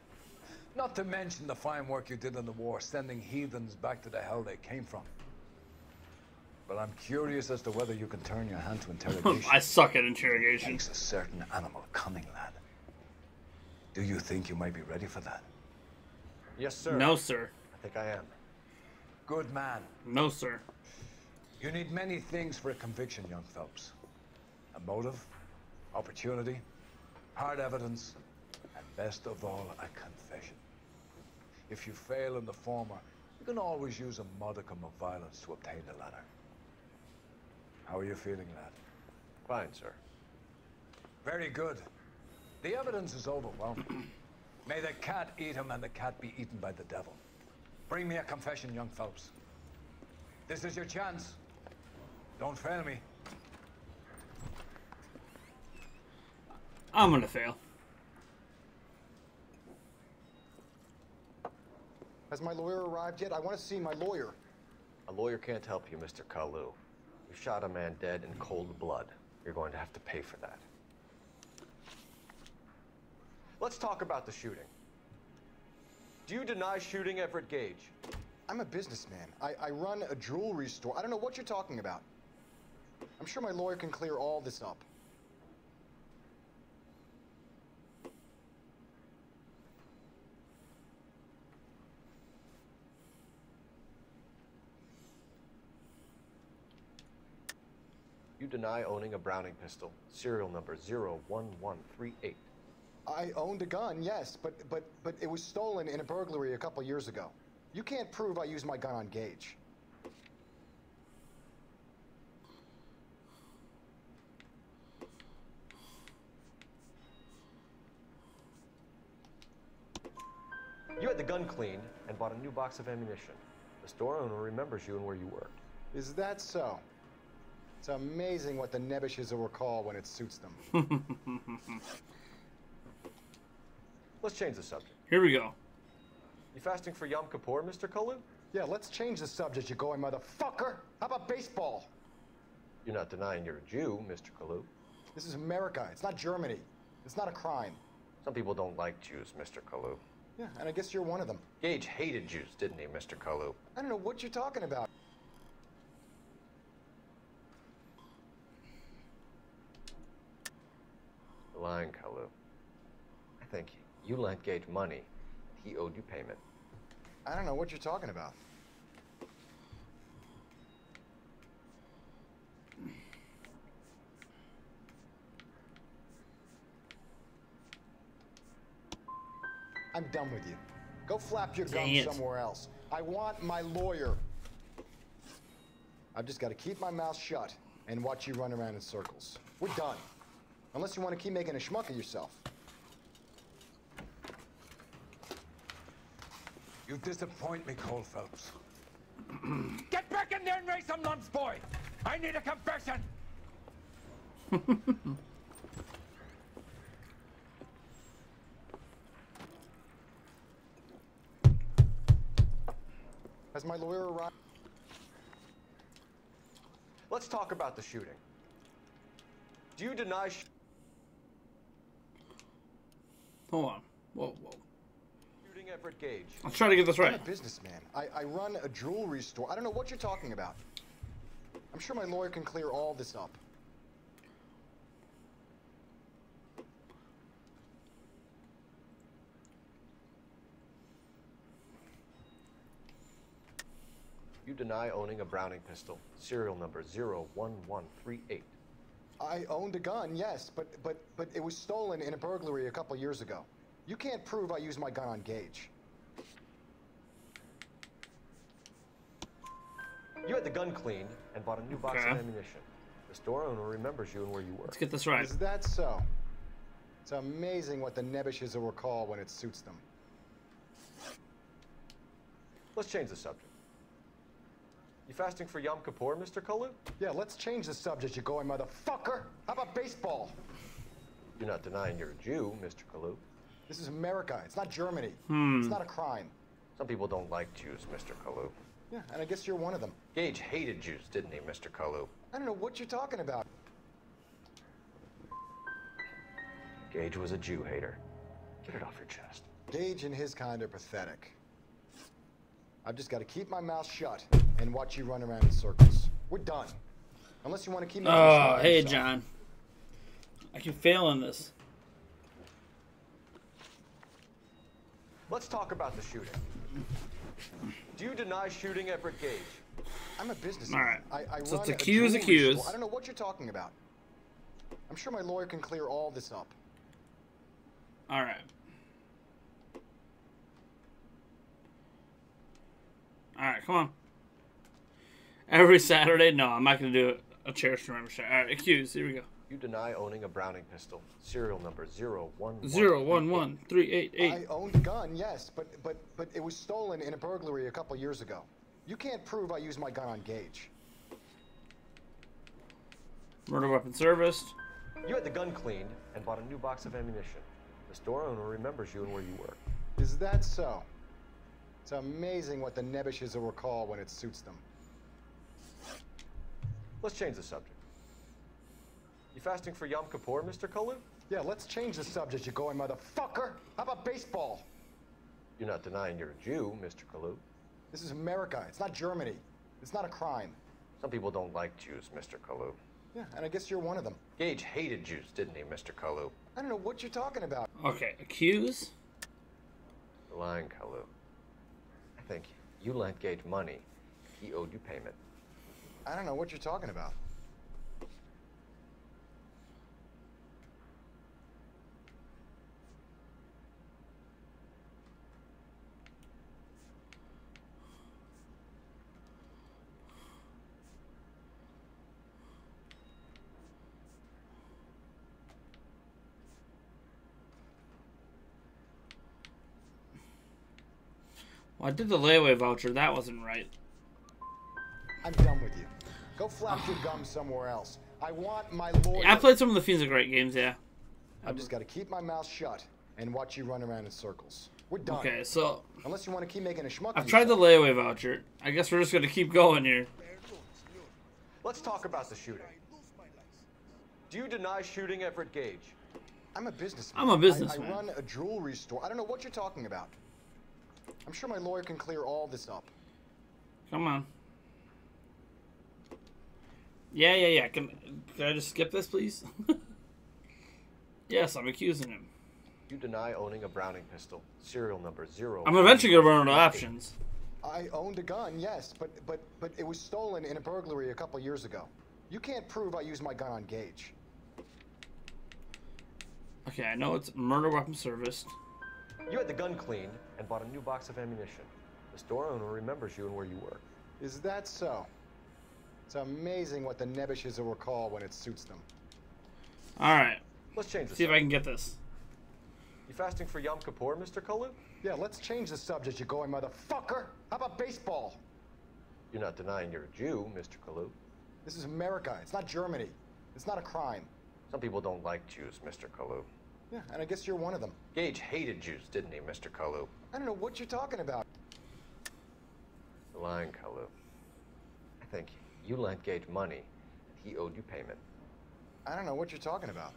Not to mention the fine work you did in the war, sending heathens back to the hell they came from. But I'm curious as to whether you can turn your hand to interrogation. I suck at interrogation. Takes a certain animal cunning, lad. Do you think you might be ready for that? Yes, sir. No, sir. I think I am. Good man. No, sir. You need many things for a conviction, young Phelps. A motive, opportunity, hard evidence, and best of all, a confession. If you fail in the former, you can always use a modicum of violence to obtain the latter. How are you feeling, lad? Fine, sir. Very good. The evidence is overwhelming. May the cat eat him and the cat be eaten by the devil. Bring me a confession, young Phelps. This is your chance. Don't fail me. I'm gonna fail. Has my lawyer arrived yet? I want to see my lawyer. A lawyer can't help you, Mr. Kalu. You shot a man dead in cold blood. You're going to have to pay for that. Let's talk about the shooting. Do you deny shooting Everett Gage? I'm a businessman. I run a jewelry store. I don't know what you're talking about. I'm sure my lawyer can clear all this up. You deny owning a Browning pistol, serial number 01138. I owned a gun, yes, but it was stolen in a burglary a couple years ago. You can't prove I used my gun on Gage. You had the gun cleaned and bought a new box of ammunition. The store owner remembers you and where you worked. Is that so? It's amazing what the Nebbishes will recall when it suits them. Let's change the subject. Here we go. You fasting for Yom Kippur, Mr. Kalu? Yeah, let's change the subject, you going motherfucker. How about baseball? You're not denying you're a Jew, Mr. Kalu. This is America. It's not Germany. It's not a crime. Some people don't like Jews, Mr. Kalu. Yeah, and I guess you're one of them. Gage hated Jews, didn't he, Mr. Kalu? I don't know what you're talking about. You're lying, Kalu. I think you lent Gage money. He owed you payment. I don't know what you're talking about. I'm done with you. Go flap your gums somewhere else. I want my lawyer. I've just got to keep my mouth shut and watch you run around in circles. We're done. Unless you want to keep making a schmuck of yourself. You disappoint me, Cole Phelps. Get back in there and raise some lumps, boy! I need a confession! Has my lawyer arrived? Let's talk about the shooting. Do you deny Hold on. Whoa. shooting Everett Gage? I'll try to get this right. I'm a businessman. I run a jewelry store. I don't know what you're talking about. I'm sure my lawyer can clear all this up. You deny owning a Browning pistol, serial number 01138. I owned a gun, yes, but it was stolen in a burglary a couple years ago. You can't prove I used my gun on Gage. You had the gun cleaned and bought a new box of ammunition. The store owner remembers you and where you were. Let's get this right. Is that so? It's amazing what the nebbishes will recall when it suits them. Let's change the subject. You fasting for Yom Kippur, Mr. Kalu? Yeah, let's change the subject, you going motherfucker. How about baseball? You're not denying you're a Jew, Mr. Kalu. This is America. It's not Germany. It's not a crime. Some people don't like Jews, Mr. Kalu. Yeah, and I guess you're one of them. Gage hated Jews, didn't he, Mr. Kalu? I don't know what you're talking about. Gage was a Jew hater. Get it off your chest. Gage and his kind are pathetic. I've just got to keep my mouth shut and watch you run around in circles. We're done. Unless you want to keep making Oh, hey, yourself. John. I can fail on this. Let's talk about the shooting. Do you deny shooting Everett Gage? I'm a businessman. All right. I So run it's a accuse. jewelry store. I don't know what you're talking about. I'm sure my lawyer can clear all this up. All right. All right, come on. Every Saturday? No, I'm not going to do a Cherish to Remember. All right, accused. Here we go. You deny owning a Browning pistol, serial number 01138. 011388. I owned a gun, yes, but it was stolen in a burglary a couple years ago. You can't prove I used my gun on Gage. Murder weapon serviced. You had the gun cleaned and bought a new box of ammunition. The store owner remembers you and where you were. Is that so? It's amazing what the nebbishes will recall when it suits them. Let's change the subject. You fasting for Yom Kippur, Mr. Kalu? Yeah, let's change the subject, you going motherfucker. How about baseball? You're not denying you're a Jew, Mr. Kalu. This is America. It's not Germany. It's not a crime. Some people don't like Jews, Mr. Kalu. Yeah, and I guess you're one of them. Gage hated Jews, didn't he, Mr. Kalu? I don't know what you're talking about. Okay, accuse. You're lying, Kalu. I think you lent Gage money. He owed you payment. I don't know what you're talking about. Well, I did the layaway voucher. That wasn't right. I'm done with you. Go flap your gum somewhere else. I want my lawyer. Yeah, I played some of the Fiends of Great games, yeah. I've just got to keep my mouth shut and watch you run around in circles. We're done. Okay, so unless you want to keep making a schmuck. I've tried the layaway voucher. I guess we're just going to keep going here. Let's talk about the shooting. Do you deny shooting Everett Gage? I'm a businessman. I'm a businessman. I run a jewelry store. I don't know what you're talking about. I'm sure my lawyer can clear all this up. Come on. Yeah. Can I just skip this, please? Yes, I'm accusing him. You deny owning a Browning pistol, serial number 0. I'm eventually going to run out of options. I owned a gun, yes, but it was stolen in a burglary a couple years ago. You can't prove I used my gun on Gage. Okay, I know it's murder weapon serviced. You had the gun cleaned and bought a new box of ammunition. The store owner remembers you and where you work. Is that so? It's amazing what the Nebushes will recall when it suits them. Alright. Let's change the See if I can get this. You fasting for Yom Kippur, Mr. Kalu? Yeah, let's change the subject, you going motherfucker. How about baseball? You're not denying you're a Jew, Mr. Kalu. This is America. It's not Germany. It's not a crime. Some people don't like Jews, Mr. Kalu. Yeah, and I guess you're one of them. Gage hated Jews, didn't he, Mr. Kalu? I don't know what you're talking about. You're lying, Kalu. I think you lent Gage money, and he owed you payment. I don't know what you're talking about.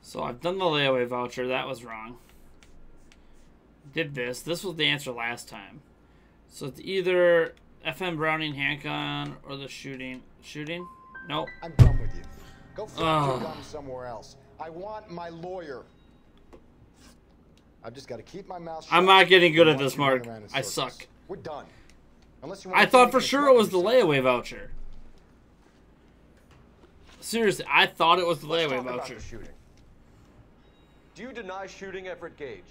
So I've done the layaway voucher. That was wrong. Did this. This was the answer last time. So it's either FM Browning handgun or the shooting. Shooting? Nope. I'm done with you. Go flash your gun somewhere else. I want my lawyer. I've just got to keep my mouth shut. I'm not getting good at this, Mark. I suck. We're done. Unless you I thought for sure it was the layaway voucher. Seriously, I thought it was the layaway voucher. The shooting. Do you deny shooting Everett Gage?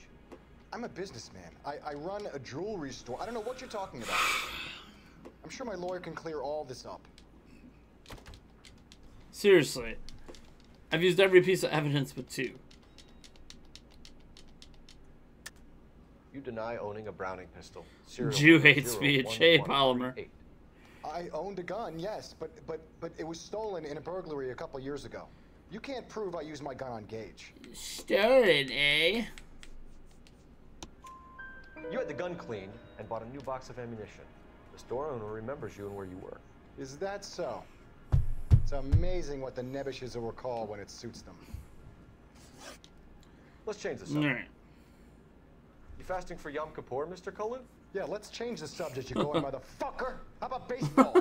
I'm a businessman. I run a jewelry store. I don't know what you're talking about. I'm sure my lawyer can clear all this up. Seriously. I've used every piece of evidence but two. You deny owning a Browning pistol. Jew hates me, J. Polymer. I owned a gun, yes, but it was stolen in a burglary a couple years ago. You can't prove I used my gun on Gage. Stolen, eh? You had the gun cleaned and bought a new box of ammunition. The store owner remembers you and where you work. Is that so? It's amazing what the Nebushes will recall when it suits them. Let's change the subject. Right. You fasting for Yom Kippur, Mr. Cullen? Yeah, let's change the subject, you going motherfucker. How about baseball?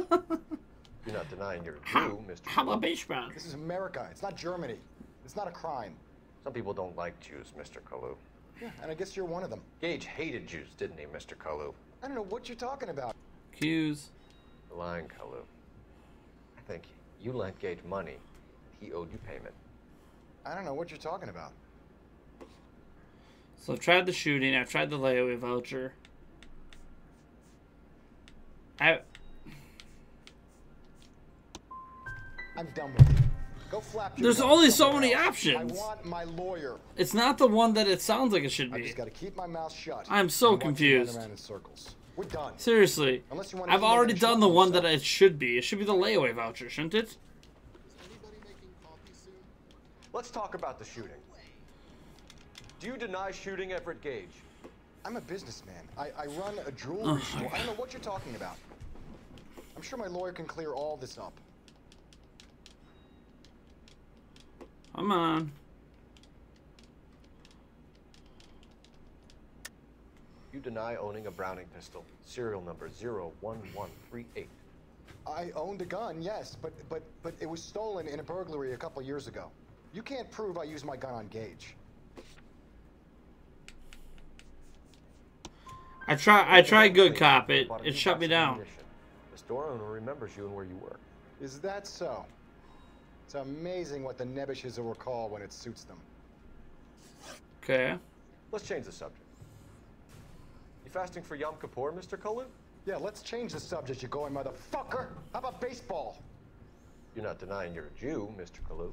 You're not denying you're a Jew, Mr. How about baseball? This is America. It's not Germany. It's not a crime. Some people don't like Jews, Mr. Kalu. Yeah, and I guess you're one of them. Gage hated Jews, didn't he, Mr. Kalu? I don't know what you're talking about. Cues. You're lying, Kalu. I think you lent Gage money, and he owed you payment. I don't know what you're talking about. So I've tried the shooting. I've tried the layaway voucher. I'm done with you. Go flap your There's gun only so somewhere many else. options. I want my lawyer. It's not the one that it sounds like it should I be. just got to keep my mouth shut. I'm so and watch you run confused. around in circles. We're done. Seriously. Unless you want I've already done the one that it should be. It should be the layaway voucher, shouldn't it? Let's talk about the shooting. Do you deny shooting Everett Gage? I'm a businessman. I run a jewelry store. I don't know what you're talking about. I'm sure my lawyer can clear all this up. Come on. You deny owning a Browning pistol. Serial number 01138. I owned a gun, yes, but it was stolen in a burglary a couple years ago. You can't prove I used my gun on Gage. I tried good cop. It shut me down. The store owner remembers you and where you work. Is that so? It's amazing what the Nebushes will recall when it suits them. Okay. Let's change the subject. You fasting for Yom Kippur, Mr. Cullen? Yeah, let's change the subject, you going motherfucker. How about baseball? You're not denying you're a Jew, Mr. Kalu.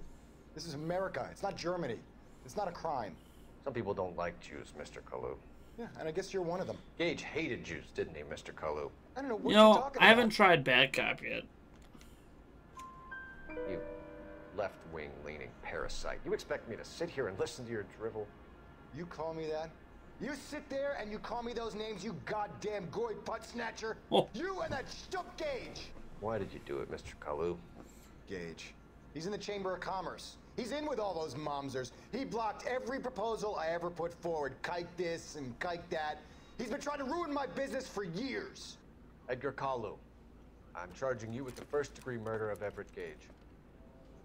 This is America. It's not Germany. It's not a crime. Some people don't like Jews, Mr. Kalu. Yeah, and I guess you're one of them. Gage hated Jews, didn't he, Mr. Kalu? I don't know what You you're know, talking I about. haven't tried bad cop yet. You left-wing leaning parasite. You expect me to sit here and listen to your drivel? You call me that? You sit there and you call me those names, you goddamn goy butt snatcher? Oh. You and that stup Gage! Why did you do it, Mr. Kalu? Gage. He's in the Chamber of Commerce. He's in with all those momsers. He blocked every proposal I ever put forward. Kike this and kike that. He's been trying to ruin my business for years. Edgar Kalu, I'm charging you with the first-degree murder of Everett Gage.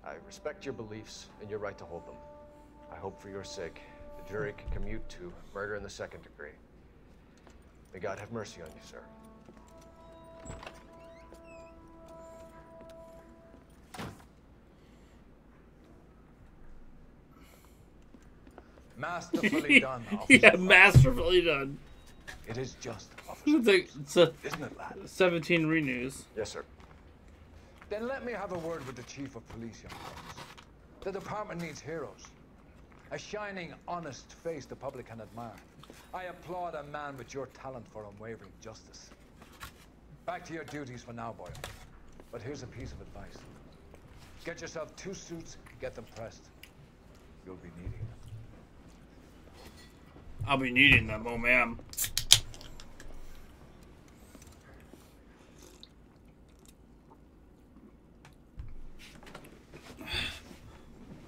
I respect your beliefs and your right to hold them. I hope for your sake the jury can commute to murder in the second degree. May God have mercy on you, sir. Masterfully done, officer. Yeah, masterfully done. It is just, officer. It's a Isn't it, lad? 17 renews. Yes, sir. Then let me have a word with the chief of police, young folks. The department needs heroes. A shining, honest face the public can admire. I applaud a man with your talent for unwavering justice. Back to your duties for now, boy. But here's a piece of advice. Get yourself 2 suits, get them pressed. You'll be needing them. I'll be needing them, oh man.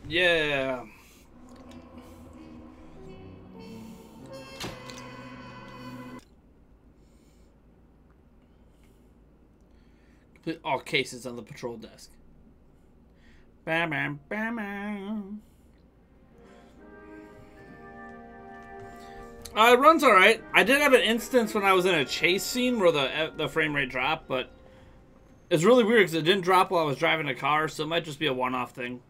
Yeah. Complete all cases on the patrol desk. Bam, bam, bam, bam. It runs alright. I did have an instance when I was in a chase scene where the frame rate dropped, but it's really weird because it didn't drop while I was driving a car, so it might just be a one-off thing.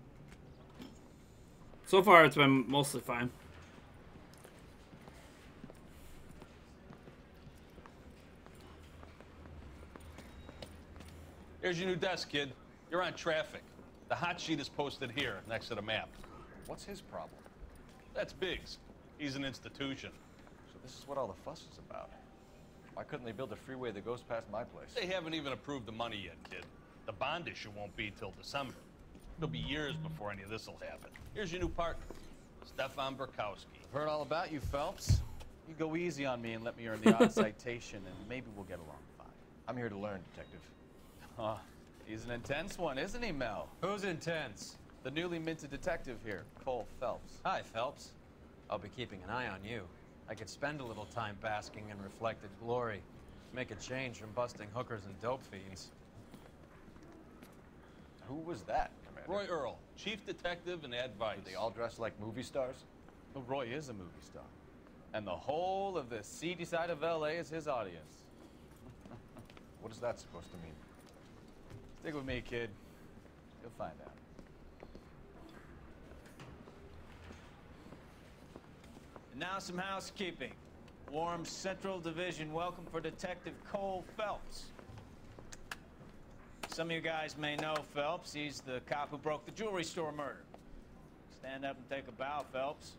So far, it's been mostly fine. Here's your new desk, kid. You're on traffic. The hot sheet is posted here, next to the map. What's his problem? That's Biggs. He's an institution. So this is what all the fuss is about. Why couldn't they build a freeway that goes past my place? They haven't even approved the money yet, kid. The bond issue won't be till December. It'll be years before any of this will happen. Here's your new partner, Stefan Burkowski. I've heard all about you, Phelps. You go easy on me and let me earn the odd citation, and maybe we'll get along fine. I'm here to learn, Detective. Oh, he's an intense one, isn't he, Mel? Who's intense? The newly minted detective here, Cole Phelps. Hi, Phelps. I'll be keeping an eye on you. I could spend a little time basking in reflected glory. Make a change from busting hookers and dope fiends. Who was that, Commander? Roy Earl, chief detective and advice. Do they all dress like movie stars? Well, Roy is a movie star. And the whole of the seedy side of L.A. is his audience. What is that supposed to mean? Stick with me, kid. You'll find out. And now some housekeeping. Warm Central Division welcome for Detective Cole Phelps. Some of you guys may know Phelps. He's the cop who broke the jewelry store murder. Stand up and take a bow, Phelps.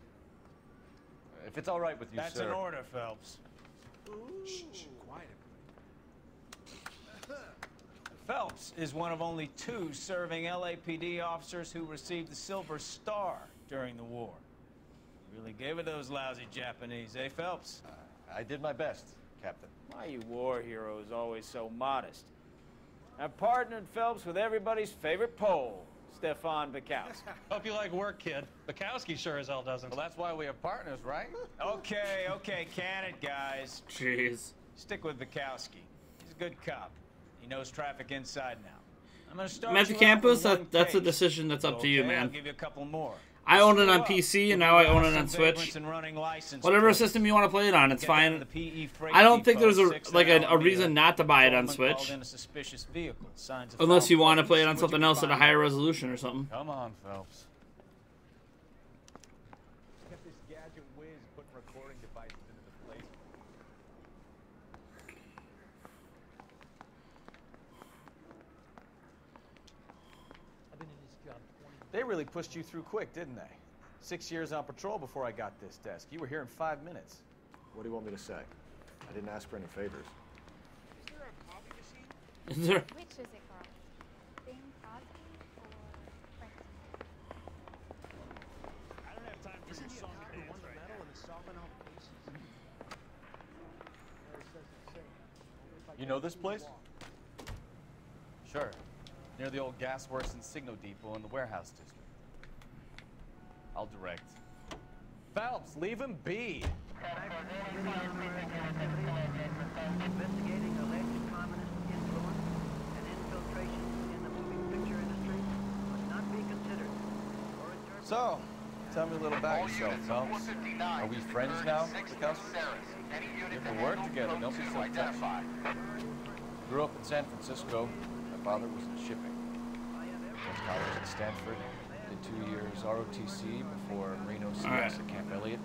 If it's all right with you, That's sir. an order, Phelps. Shh, quiet. Phelps is one of only 2 serving LAPD officers who received the Silver Star during the war. Really gave it those lousy Japanese, eh, Phelps? I did my best, Captain. Why you war heroes always so modest? I've partnered Phelps with everybody's favorite Pole, Stefan Burkowski. Hope you like work, kid. Bukowski sure as hell doesn't. Well, that's why we have partners, right? Okay, can it, guys? Jeez. Stick with Bukowski. He's a good cop. He knows traffic inside now. I'm gonna start Magic you out Campus, with one that's a case. decision that's up to you, Okay, man. I'll give you a couple more. I own it on PC, and now I own it on Switch. Whatever system you want to play it on, it's fine. I don't think there's a reason not to buy it on Switch. Unless you want to play it on something else at a higher resolution or something. Come on, Phelps. Get this gadget whiz putting recording devices into the place. They really pushed you through quick, didn't they? 6 years on patrol before I got this desk. You were here in 5 minutes. What do you want me to say? I didn't ask for any favors. Is there? Which is it, Carl? Bing Crosby or Frank? I don't have time for your song and dance right now. You know this place? Sure. Near the old gas works and Signal Depot in the warehouse district. I'll direct. Phelps, leave him be. Investigating alleged communist influence and infiltration in the moving picture industry must not be considered. So, tell me a little about yourself, Phelps. Are we friends now, Bukowski? We have to work together, don't be so touchy. Grew up in San Francisco. My father was in shipping. Went to college at Stanford. Did 2 years ROTC before Reno CS at Camp Elliott.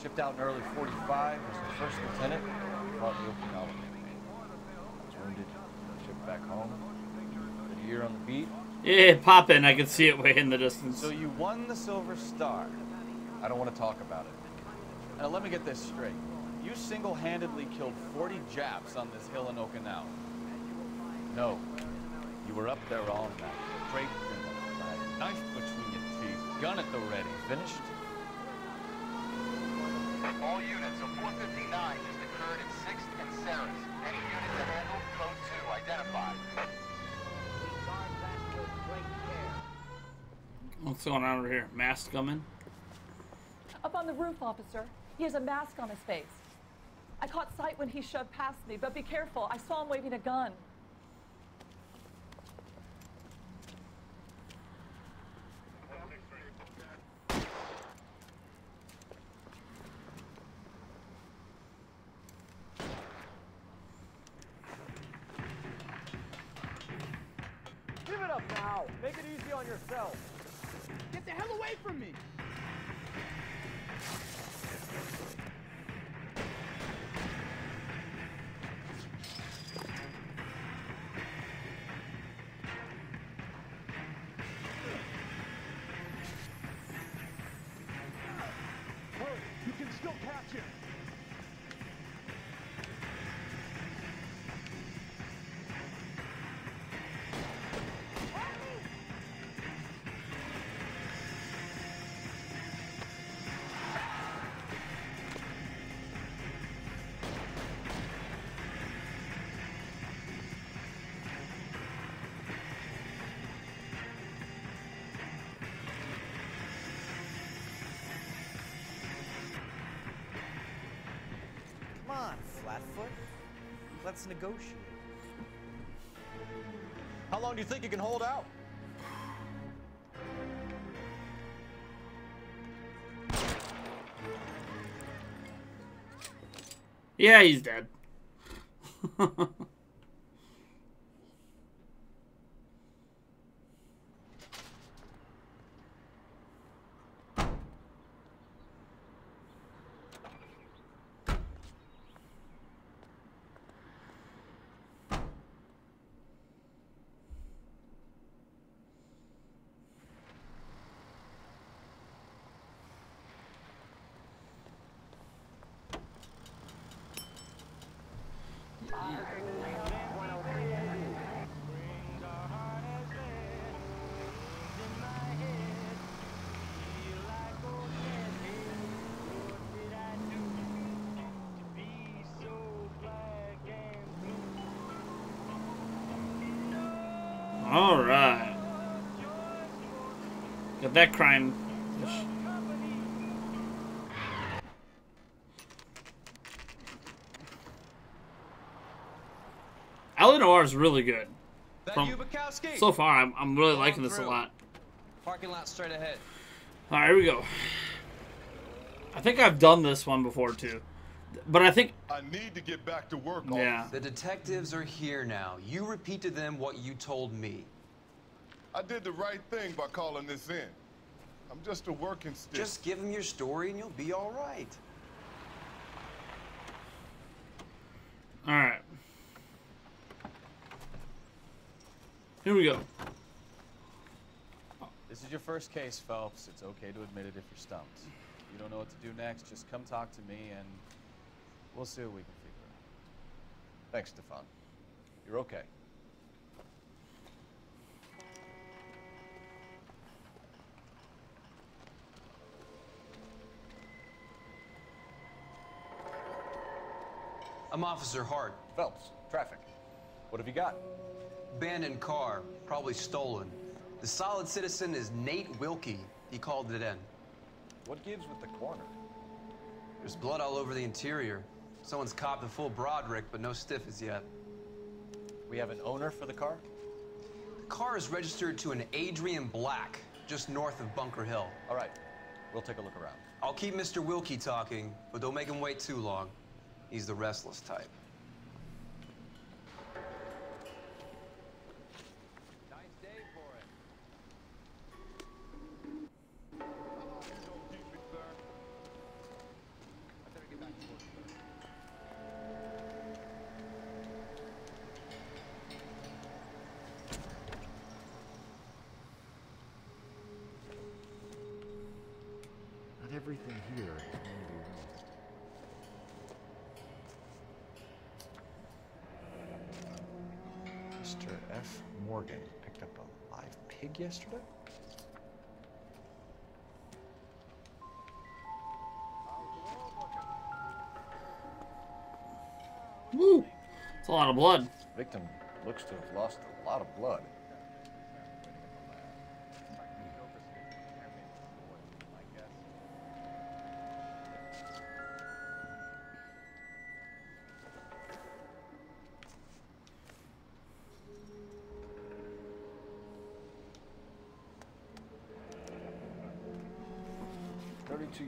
Shipped out in early 45 as the first lieutenant. Fought in the Okinawa campaign. I was wounded. Shipped back home. Did a year on the beat. Yeah, pop in. I can see it way in the distance. So you won the Silver Star. I don't want to talk about it. Now let me get this straight. You single-handedly killed 40 Japs on this hill in Okinawa. No. You were up there all night. Draped in the flag, knife between your teeth, gun at the ready. Finished? All units of 459 just occurred in 6th and Sarah's. Any unit to handle, code 2, identified. What's going on over here? Mask coming? Up on the roof, officer. He has a mask on his face. I caught sight when he shoved past me, but be careful. I saw him waving a gun. Give it up now. Make it easy on yourself. Get the hell away from me. Hurry, you can still catch him. Come on, Flatfoot. Let's negotiate. How long do you think you can hold out? Yeah, he's dead. All right. Got that crime. Noire is really good. So far, I'm really liking this a lot. Parking lot straight ahead. All right, here we go. I think I've done this one before too, but I think I need to get back to work. Yeah. The detectives are here now. You repeat to them what you told me. I did the right thing by calling this in. I'm just a working stick. Just give them your story and you'll be all right. All right. Here we go. This is your first case, Phelps. It's okay to admit it if you're stumped. If you don't know what to do next, just come talk to me and we'll see what we can figure out. Thanks, Stefan. You're okay. I'm Officer Hart. Phelps, traffic. What have you got? Abandoned car, probably stolen. The solid citizen is Nate Wilkie. He called it in. What gives with the corner? There's blood all over the interior. Someone's copped a full Broderick, but no stiff as yet. We have an owner for the car? The car is registered to an Adrian Black, just north of Bunker Hill. All right, we'll take a look around. I'll keep Mr. Wilkie talking, but don't make him wait too long. He's the restless type. here is going to be relevant. Mr. F. Morgan picked up a live pig yesterday? Woo! It's a lot of blood. Victim looks to have lost a lot of blood.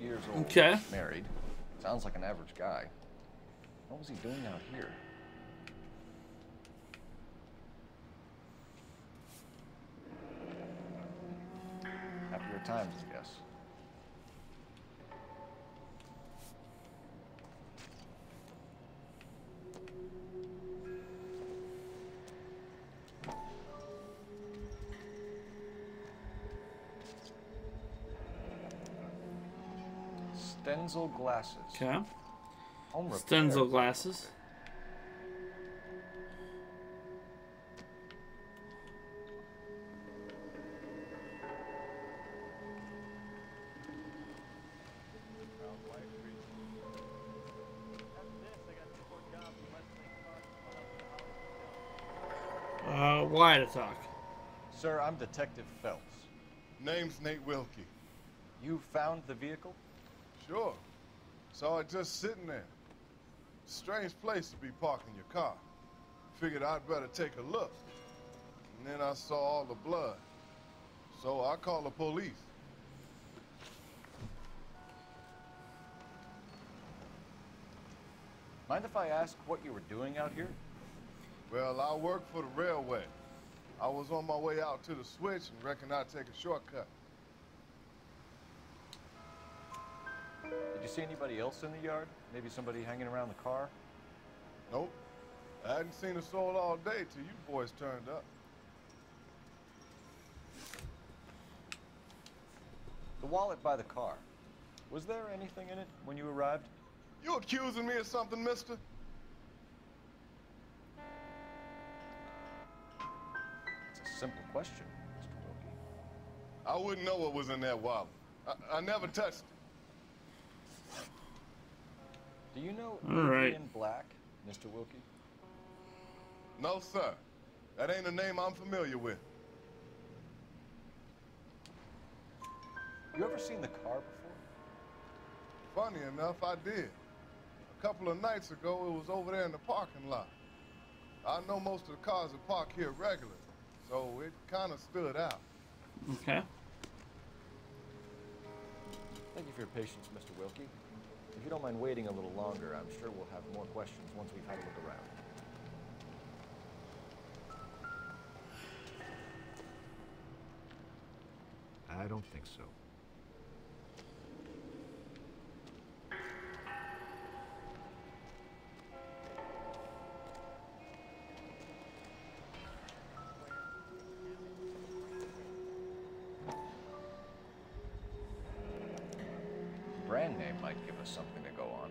Years old. Okay. Married. Sounds like an average guy. What was he doing out here? Happier times, I guess. Stenzel glasses. Okay. Home repair. Stenzel glasses. Why to talk? Sir, I'm Detective Phelps. Name's Nate Wilkie. You found the vehicle? Sure. Saw it just sitting there. Strange place to be parking your car. Figured I'd better take a look. And then I saw all the blood. So I called the police. Mind if I ask what you were doing out here? Well, I work for the railway. I was on my way out to the switch and reckoned I'd take a shortcut. Did you see anybody else in the yard? Maybe somebody hanging around the car? Nope. I hadn't seen a soul all day till you boys turned up. The wallet by the car. Was there anything in it when you arrived? You accusing me of something, mister? It's a simple question, Mr. Wilkie. I wouldn't know what was in that wallet. I never touched it. Do you know All right. Adrian Black, Mr. Wilkie? No, sir. That ain't a name I'm familiar with. You ever seen the car before? Funny enough, I did. A couple of nights ago, it was over there in the parking lot. I know most of the cars are parked here regularly, so it kind of stood out. Okay. Thank you for your patience, Mr. Wilkie. If you don't mind waiting a little longer, I'm sure we'll have more questions once we've had a look around. I don't think so. Brand name might give us something to go on.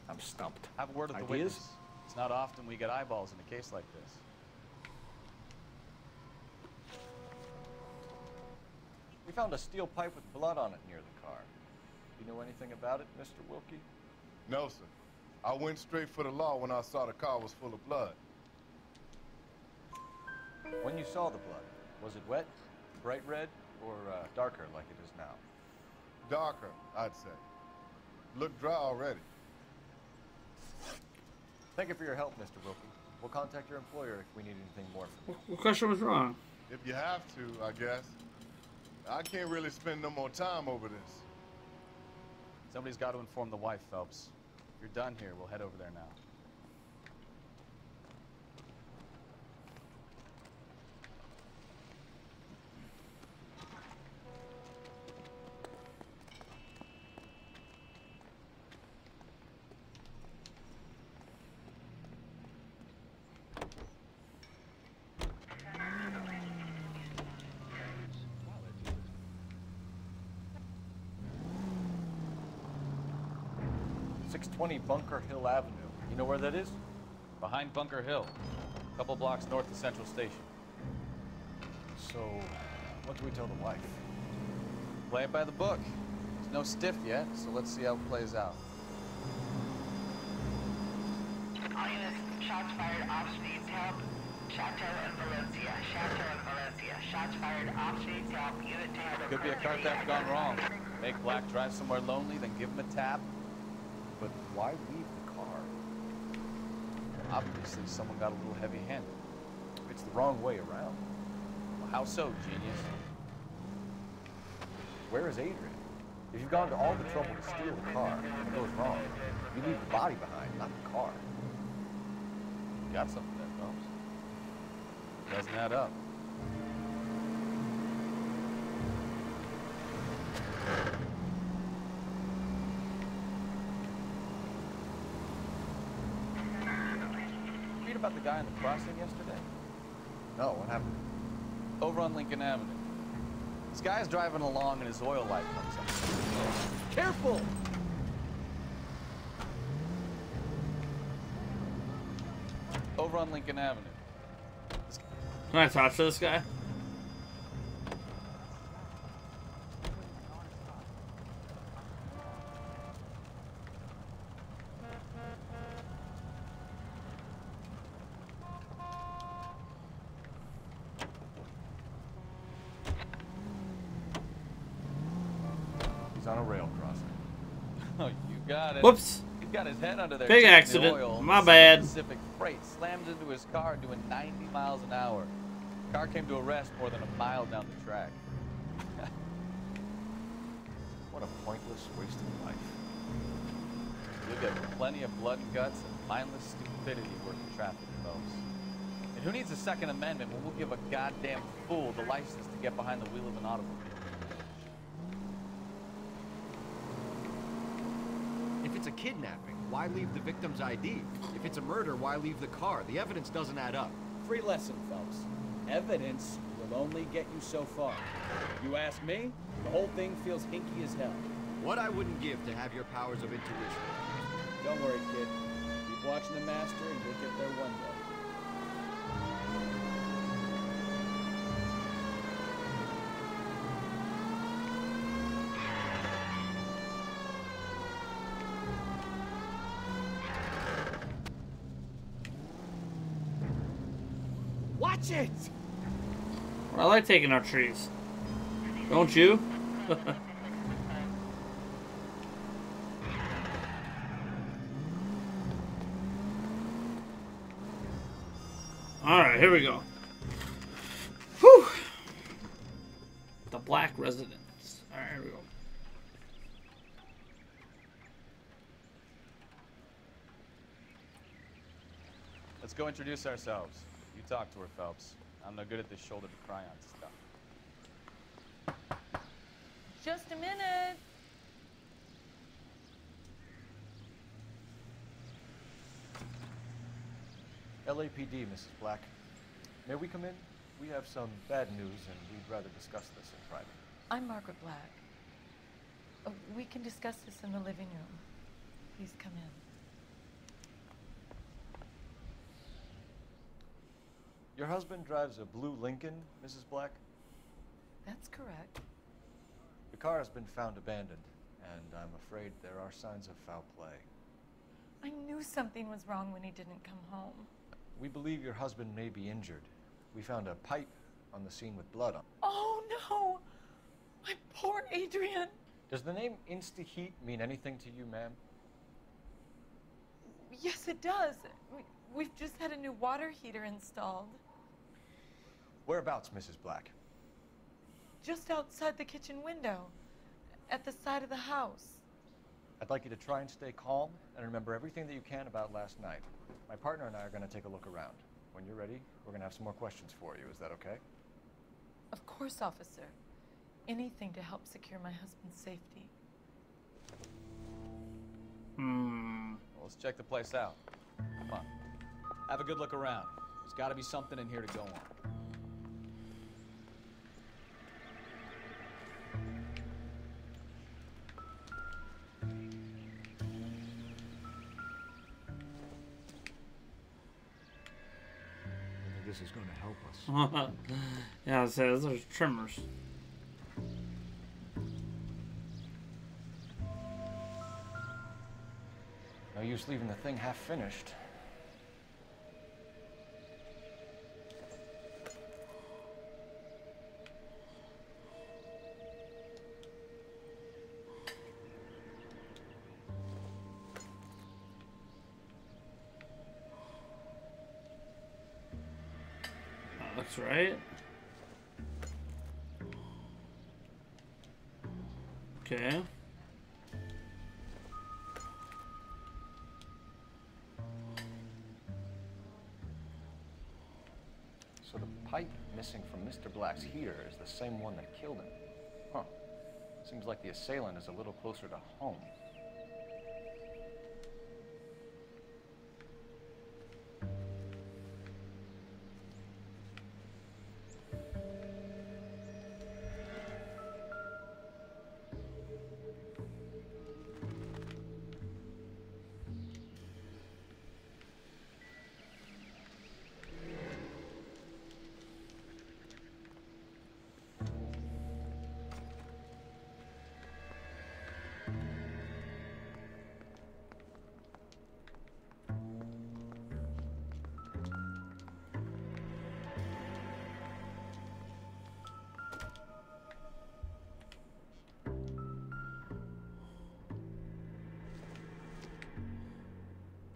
I'm stumped. Have a word with the Ideas? witness. It's not often we get eyeballs in a case like this. We found a steel pipe with blood on it near the car. Do you know anything about it, Mr. Wilkie? No, sir. I went straight for the law when I saw the car was full of blood. When you saw the blood, was it wet, bright red, or darker like it is now? Darker, I'd say. Looked dry already. Thank you for your help, Mr. Wilkie. We'll contact your employer if we need anything more from you. What question was wrong? If you have to, I guess. I can't really spend no more time over this. Somebody's got to inform the wife, Phelps. If you're done here, we'll head over there now. Bunker Hill Avenue. You know where that is? Behind Bunker Hill, a couple blocks north of Central Station. So, what do we tell the wife? Play it by the book. There's no stiff yet, so let's see how it plays out. All units, shots fired off street to help Chateau and Valencia. Chateau and Valencia. Shots fired off street to help unit to help. Could be a car theft gone wrong. Make Black drive somewhere lonely, then give him a tap. But why leave the car? Obviously, someone got a little heavy-handed. It's the wrong way around. Well, how so, genius? Where is Adrian? If you've gone to all the trouble to steal the car, and it goes wrong, you leave the body behind, not the car. You got something there, Phelps. Doesn't add up. About the guy in the crossing yesterday? No, what happened? Over on Lincoln Avenue. This guy's driving along and his oil light comes on. Careful! Over on Lincoln Avenue. Can I talk to this guy? On a rail crossing. Oh, you got it. Whoops. He got his head under there. Big accident. Oil. My bad. Pacific Freight slams into his car doing 90 miles an hour. The car came to a rest more than a mile down the track. What a pointless waste of life. You'll get plenty of blood and guts and mindless stupidity working traffic, folks. And who needs a Second Amendment when we'll give a goddamn fool the license to get behind the wheel of an automobile? If it's a kidnapping, why leave the victim's ID? If it's a murder, why leave the car? The evidence doesn't add up. Free lesson, Phelps. Evidence will only get you so far. You ask me, the whole thing feels hinky as hell. What I wouldn't give to have your powers of intuition. Don't worry, kid. Keep watching the master and you'll get there one day. Watch it! I like taking out trees. Don't you? Alright, here we go. Whew! The Black Residence. Alright, here we go. Let's go introduce ourselves. You talk to her, Phelps. I'm no good at this shoulder to cry on stuff. Just a minute. LAPD, Mrs. Black. May we come in? We have some bad news, and we'd rather discuss this in private. I'm Margaret Black. We can discuss this in the living room. Please come in. Your husband drives a blue Lincoln, Mrs. Black? That's correct. The car has been found abandoned, and I'm afraid there are signs of foul play. I knew something was wrong when he didn't come home. We believe your husband may be injured. We found a pipe on the scene with blood on it. Oh, no! My poor Adrian! Does the name Insta-Heat mean anything to you, ma'am? Yes, it does. We've just had a new water heater installed. Whereabouts, Mrs. Black? Just outside the kitchen window, at the side of the house. I'd like you to try and stay calm and remember everything that you can about last night. My partner and I are going to take a look around. When you're ready, we're going to have some more questions for you. Is that okay? Of course, officer. Anything to help secure my husband's safety. Well, let's check the place out. Come on. Have a good look around. There's got to be something in here to go on. This is going to help us. Yeah, it says there's trimmers. No use leaving the thing half finished. That's right. Okay. So the pipe missing from Mr. Black's heater is the same one that killed him. Huh. Seems like the assailant is a little closer to home.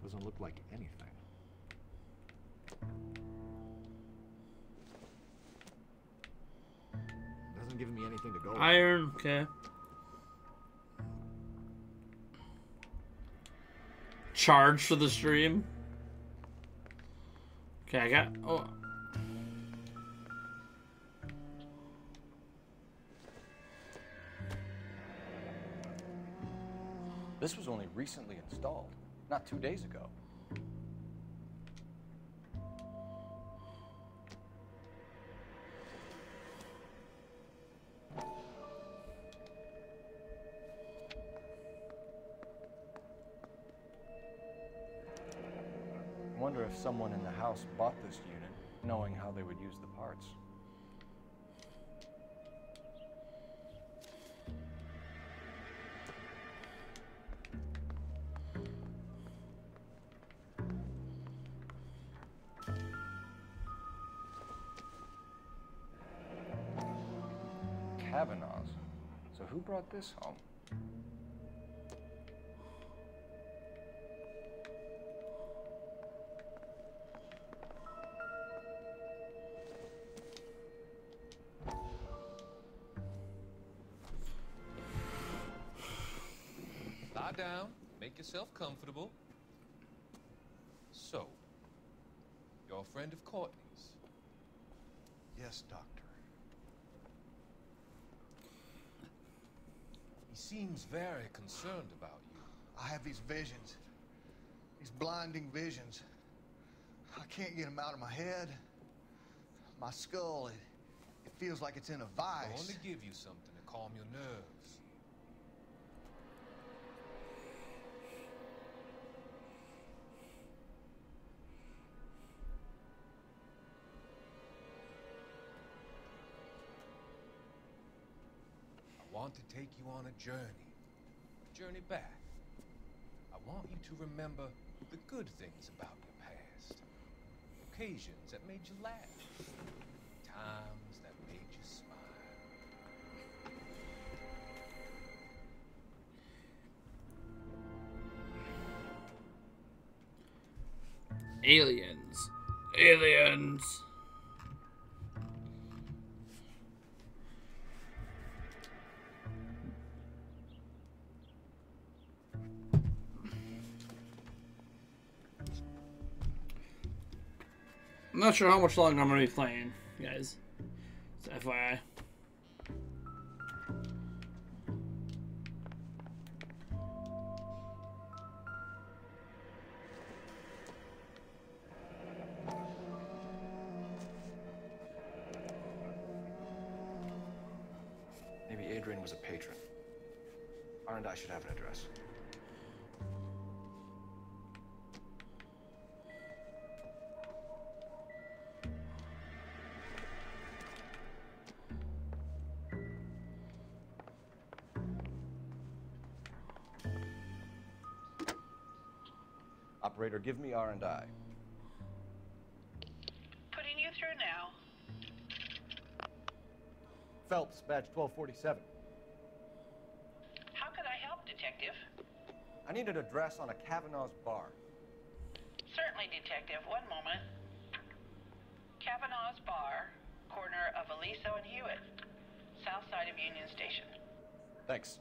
Doesn't look like anything. Doesn't give me anything to go with. Iron, okay. Charge for the stream. Okay, I got. Oh. This was only recently installed, not 2 days ago. I wonder if someone in the house bought this unit, knowing how they would use the parts. Kavanaugh's. So who brought this home? Lie down, make yourself comfortable. So, you're a friend of Courtney's? Yes, Doctor. He seems very concerned about you. I have these visions. These blinding visions. I can't get them out of my head. My skull, it feels like it's in a vice. I want to give you something to calm your nerves. I want to take you on a journey back. I want you to remember the good things about your past, occasions that made you laugh, times that made you smile. Aliens. Aliens. not sure how much longer I'm going to be playing, guys. It's FYI. Maybe Adrian was a patron. R&I should have an address. Operator, give me R&I. Putting you through now. Phelps, badge 1247. How can I help, Detective? I need an address on a Kavanaugh's bar. Certainly, Detective. One moment. Kavanaugh's Bar, corner of Aliso and Hewitt, south side of Union Station. Thanks.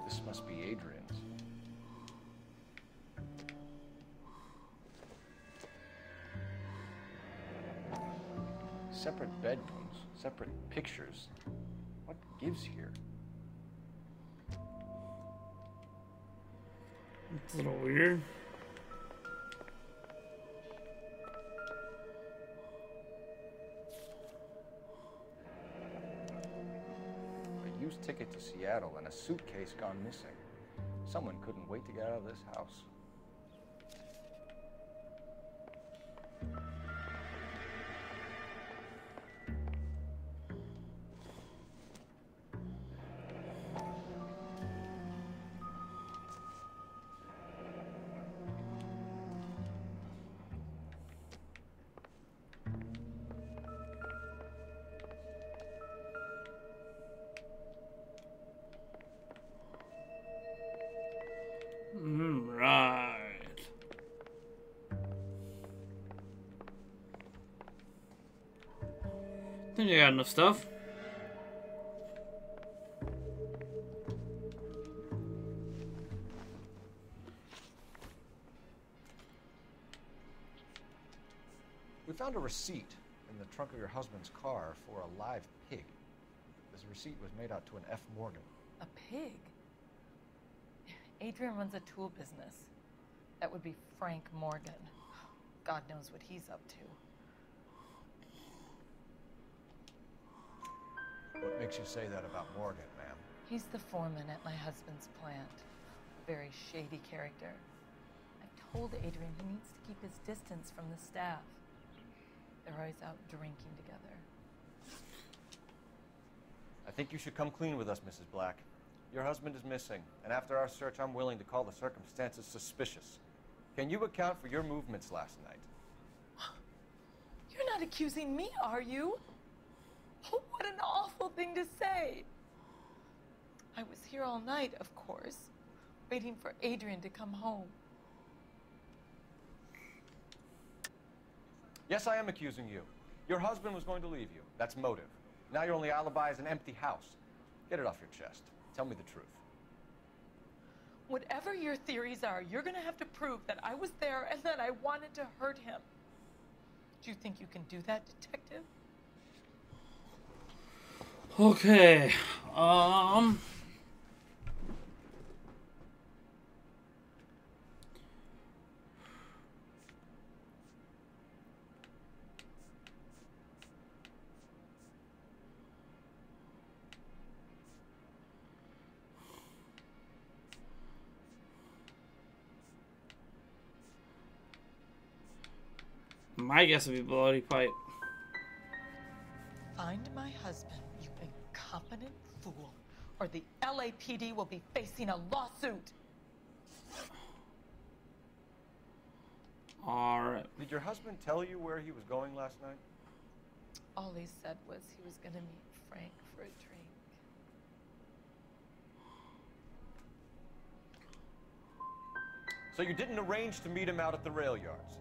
This must be Adrian's. Separate bedrooms, separate pictures. What gives here? It's a little weird. A used ticket to Seattle and a suitcase gone missing. Someone couldn't wait to get out of this house. Right. Think you got enough stuff. We found a receipt in the trunk of your husband's car for a live pig. This receipt was made out to an F. Morgan. A pig? Adrian runs a tool business. That would be Frank Morgan. God knows what he's up to. What makes you say that about Morgan, ma'am? He's the foreman at my husband's plant. A very shady character. I told Adrian he needs to keep his distance from the staff. They're always out drinking together. I think you should come clean with us, Mrs. Black. Your husband is missing, and after our search, I'm willing to call the circumstances suspicious. Can you account for your movements last night? You're not accusing me, are you? Oh, what an awful thing to say. I was here all night, of course, waiting for Adrian to come home. Yes, I am accusing you. Your husband was going to leave you. That's motive. Now your only alibi is an empty house. Get it off your chest. Tell me the truth. Whatever your theories are, you're gonna have to prove that I was there and that I wanted to hurt him. Do you think you can do that, Detective? Okay. My guess would be bloody pipe. Find my husband, you incompetent fool, or the LAPD will be facing a lawsuit. Alright. Did your husband tell you where he was going last night? All he said was he was gonna meet Frank for a drink. So you didn't arrange to meet him out at the rail yards?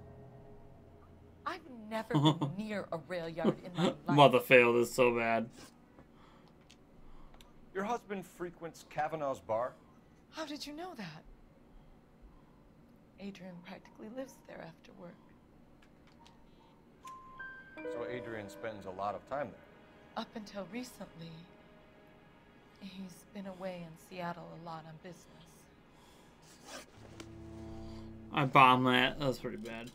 I've never been near a rail yard in my life. Mother failed is so bad. Your husband frequents Kavanaugh's bar? How did you know that? Adrian practically lives there after work. So Adrian spends a lot of time there? Up until recently, he's been away in Seattle a lot on business. I bombed that. That was pretty bad.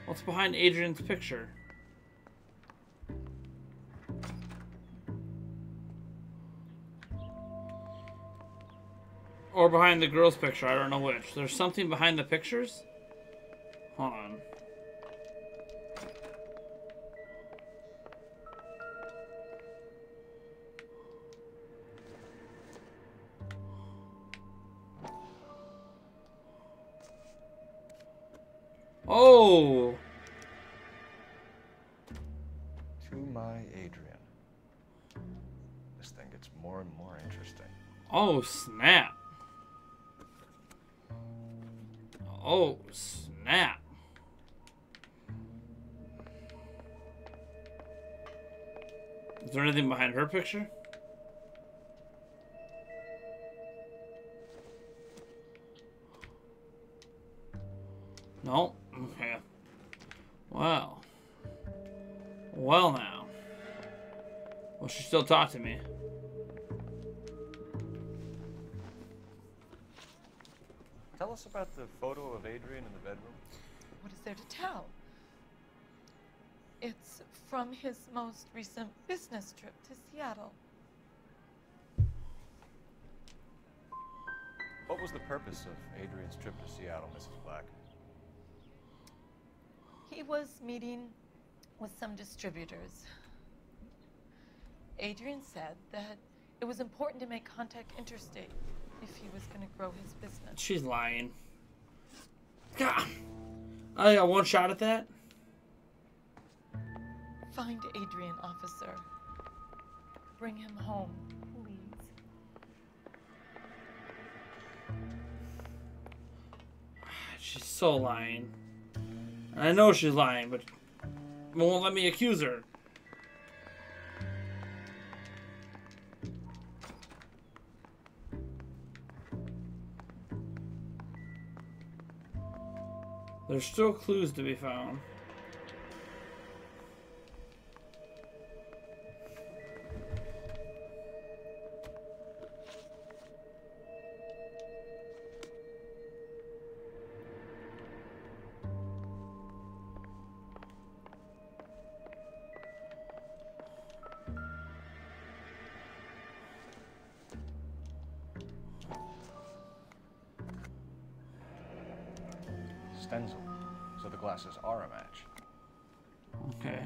What's behind Adrian's picture? Or behind the girl's picture, I don't know which. There's something behind the pictures? Hold on. Oh! To my Adrian. This thing gets more and more interesting. Oh, snap. Oh, snap. Is there anything behind her picture? No? Okay. Well. Well now. Will she still talk to me? Tell us about the photo of Adrian in the bedroom. What is there to tell? It's from his most recent business trip to Seattle. What was the purpose of Adrian's trip to Seattle, Mrs. Black? He was meeting with some distributors. Adrian said that it was important to make contact interstate if he was going to grow his business. She's lying. God. I got one shot at that. Find Adrian, officer. Bring him home, please. She's so lying. I know she's lying, but won't let me accuse her. There's still clues to be found. Stencil. So the glasses are a match. Okay.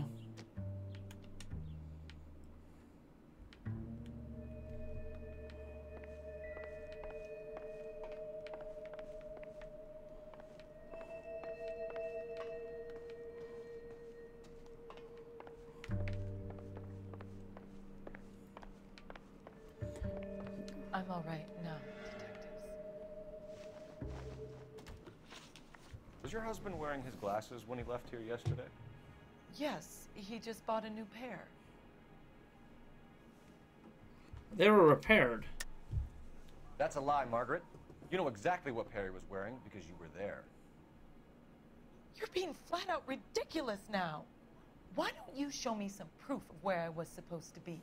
I'm all right now, detectives. Was your husband wearing his glasses when he left here yesterday? Yes, he just bought a new pair. They were repaired. That's a lie, Margaret. You know exactly what pair he was wearing because you were there. You're being flat out ridiculous now. Why don't you show me some proof of where I was supposed to be?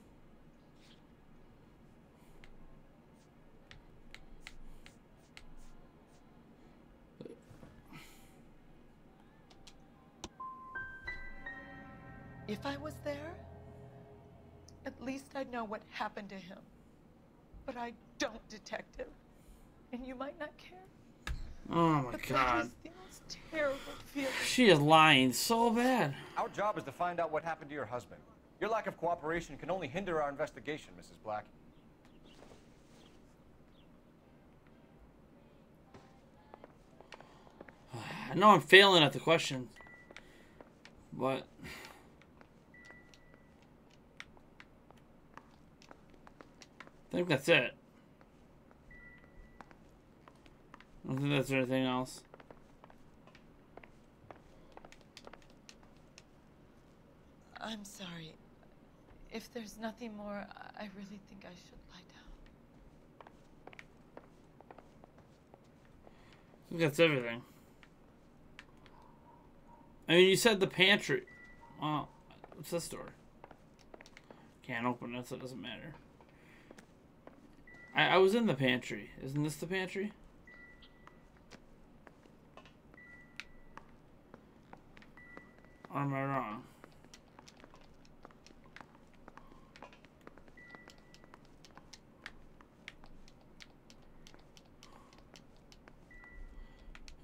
If I was there, at least I'd know what happened to him. But I don't, Detective. And you might not care. Oh my but God. That is the most terrible feeling. She is lying so bad. Our job is to find out what happened to your husband. Your lack of cooperation can only hinder our investigation, Mrs. Black. I know I'm failing at the question, but I think that's it. I don't think that's anything else. I'm sorry. If there's nothing more, I really think I should lie down. I think that's everything. I mean, you said the pantry. Oh, what's this door? Can't open it, so it doesn't matter. I was in the pantry. Isn't this the pantry? Or am I wrong?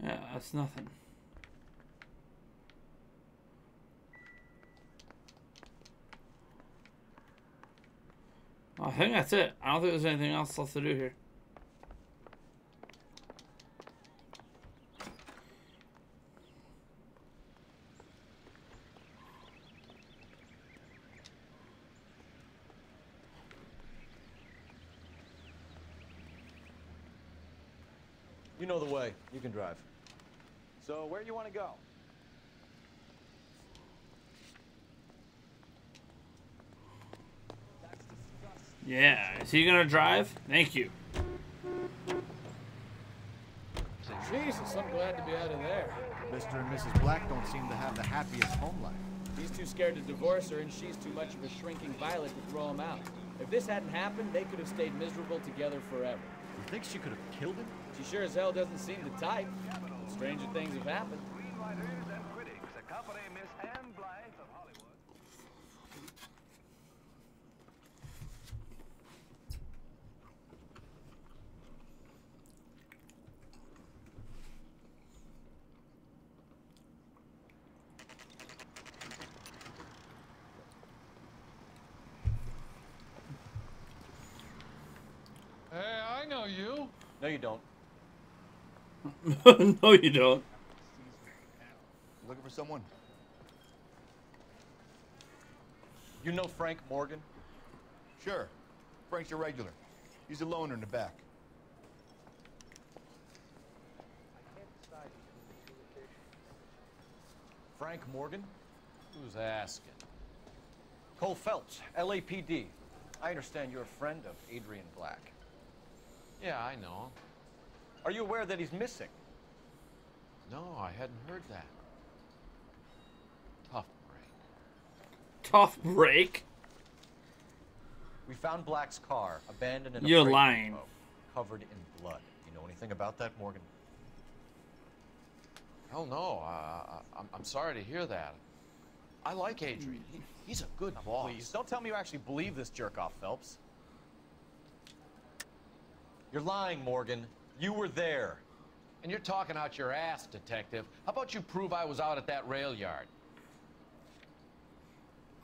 Yeah, that's nothing. I think that's it. I don't think there's anything else left to do here. You know the way. You can drive. So where do you want to go? Yeah, is he gonna drive? Thank you. Jesus, I'm glad to be out of there. Mr. and Mrs. Black don't seem to have the happiest home life. He's too scared to divorce her, and she's too much of a shrinking violet to throw him out. If this hadn't happened, they could have stayed miserable together forever. You think she could have killed him? She sure as hell doesn't seem the type. Stranger things have happened. Screenwriters and critics accompany Miss Anne Blythe of Hollywood. Hey, I know you. No, you don't. No, you don't. Looking for someone? You know Frank Morgan? Sure. Frank's your regular. He's a loner in the back. Frank Morgan? Who's asking? Cole Phelps, LAPD. I understand you're a friend of Adrian Black. Yeah, I know. Are you aware that he's missing? No, I hadn't heard that. Tough break. Tough break? We found Black's car, abandoned in a You're freight lying. depot, covered in blood. You know anything about that, Morgan? Hell no. I'm sorry to hear that. I like Adrian. He's a good boss. Please, don't tell me you actually believe this jerk-off, Phelps. You're lying, Morgan. You were there. And you're talking out your ass, detective. How about you prove I was out at that rail yard?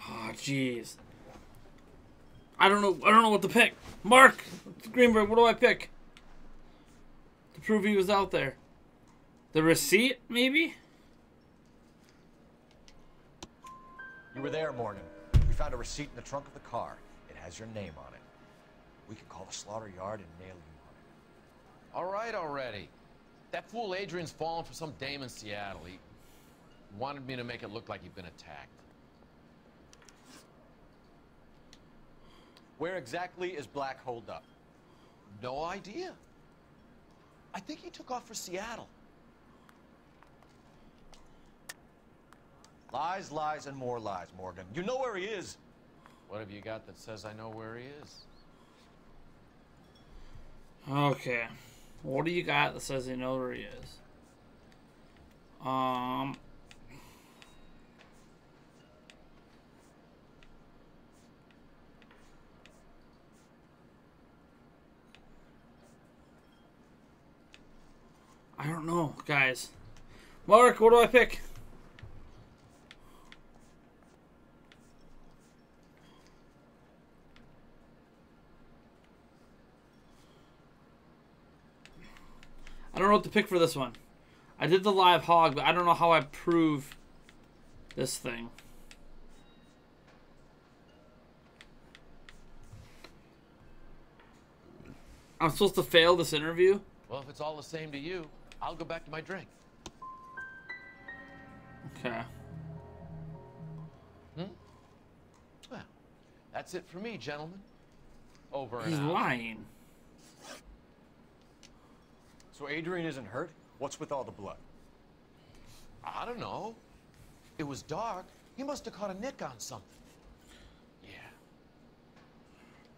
Oh, jeez. I don't know what to pick. Mark Greenberg, what do I pick? To prove he was out there. The receipt, maybe? You were there, Morgan. We found a receipt in the trunk of the car. It has your name on it. We could call the slaughter yard and nail you on it. All right already. That fool Adrian's fallen for some dame in Seattle. He wanted me to make it look like he'd been attacked. Where exactly is Black holed up? No idea. I think he took off for Seattle. Lies, lies, and more lies, Morgan. You know where he is. What have you got that says I know where he is? Okay. What do you got that says you know where he is? guys. Mark, what do I pick? I don't know what to pick for this one. I did the live hog, but I don't know how I prove this thing. I'm supposed to fail this interview? Well, if it's all the same to you, I'll go back to my drink. Okay. Well, that's it for me, gentlemen. Over and He's out. lying. So Adrian isn't hurt? What's with all the blood? I don't know. It was dark. He must have caught a nick on something.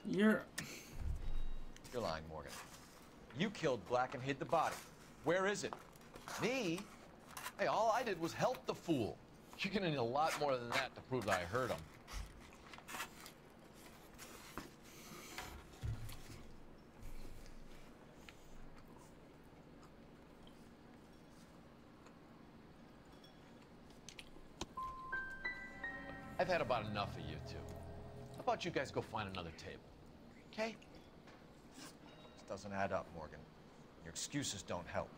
You're lying, Morgan. You killed Black and hid the body. Where is it? Me? Hey, all I did was help the fool. You're gonna need a lot more than that to prove that I hurt him. I've had about enough of you two. How about you guys go find another table? Okay? This doesn't add up, Morgan. Your excuses don't help.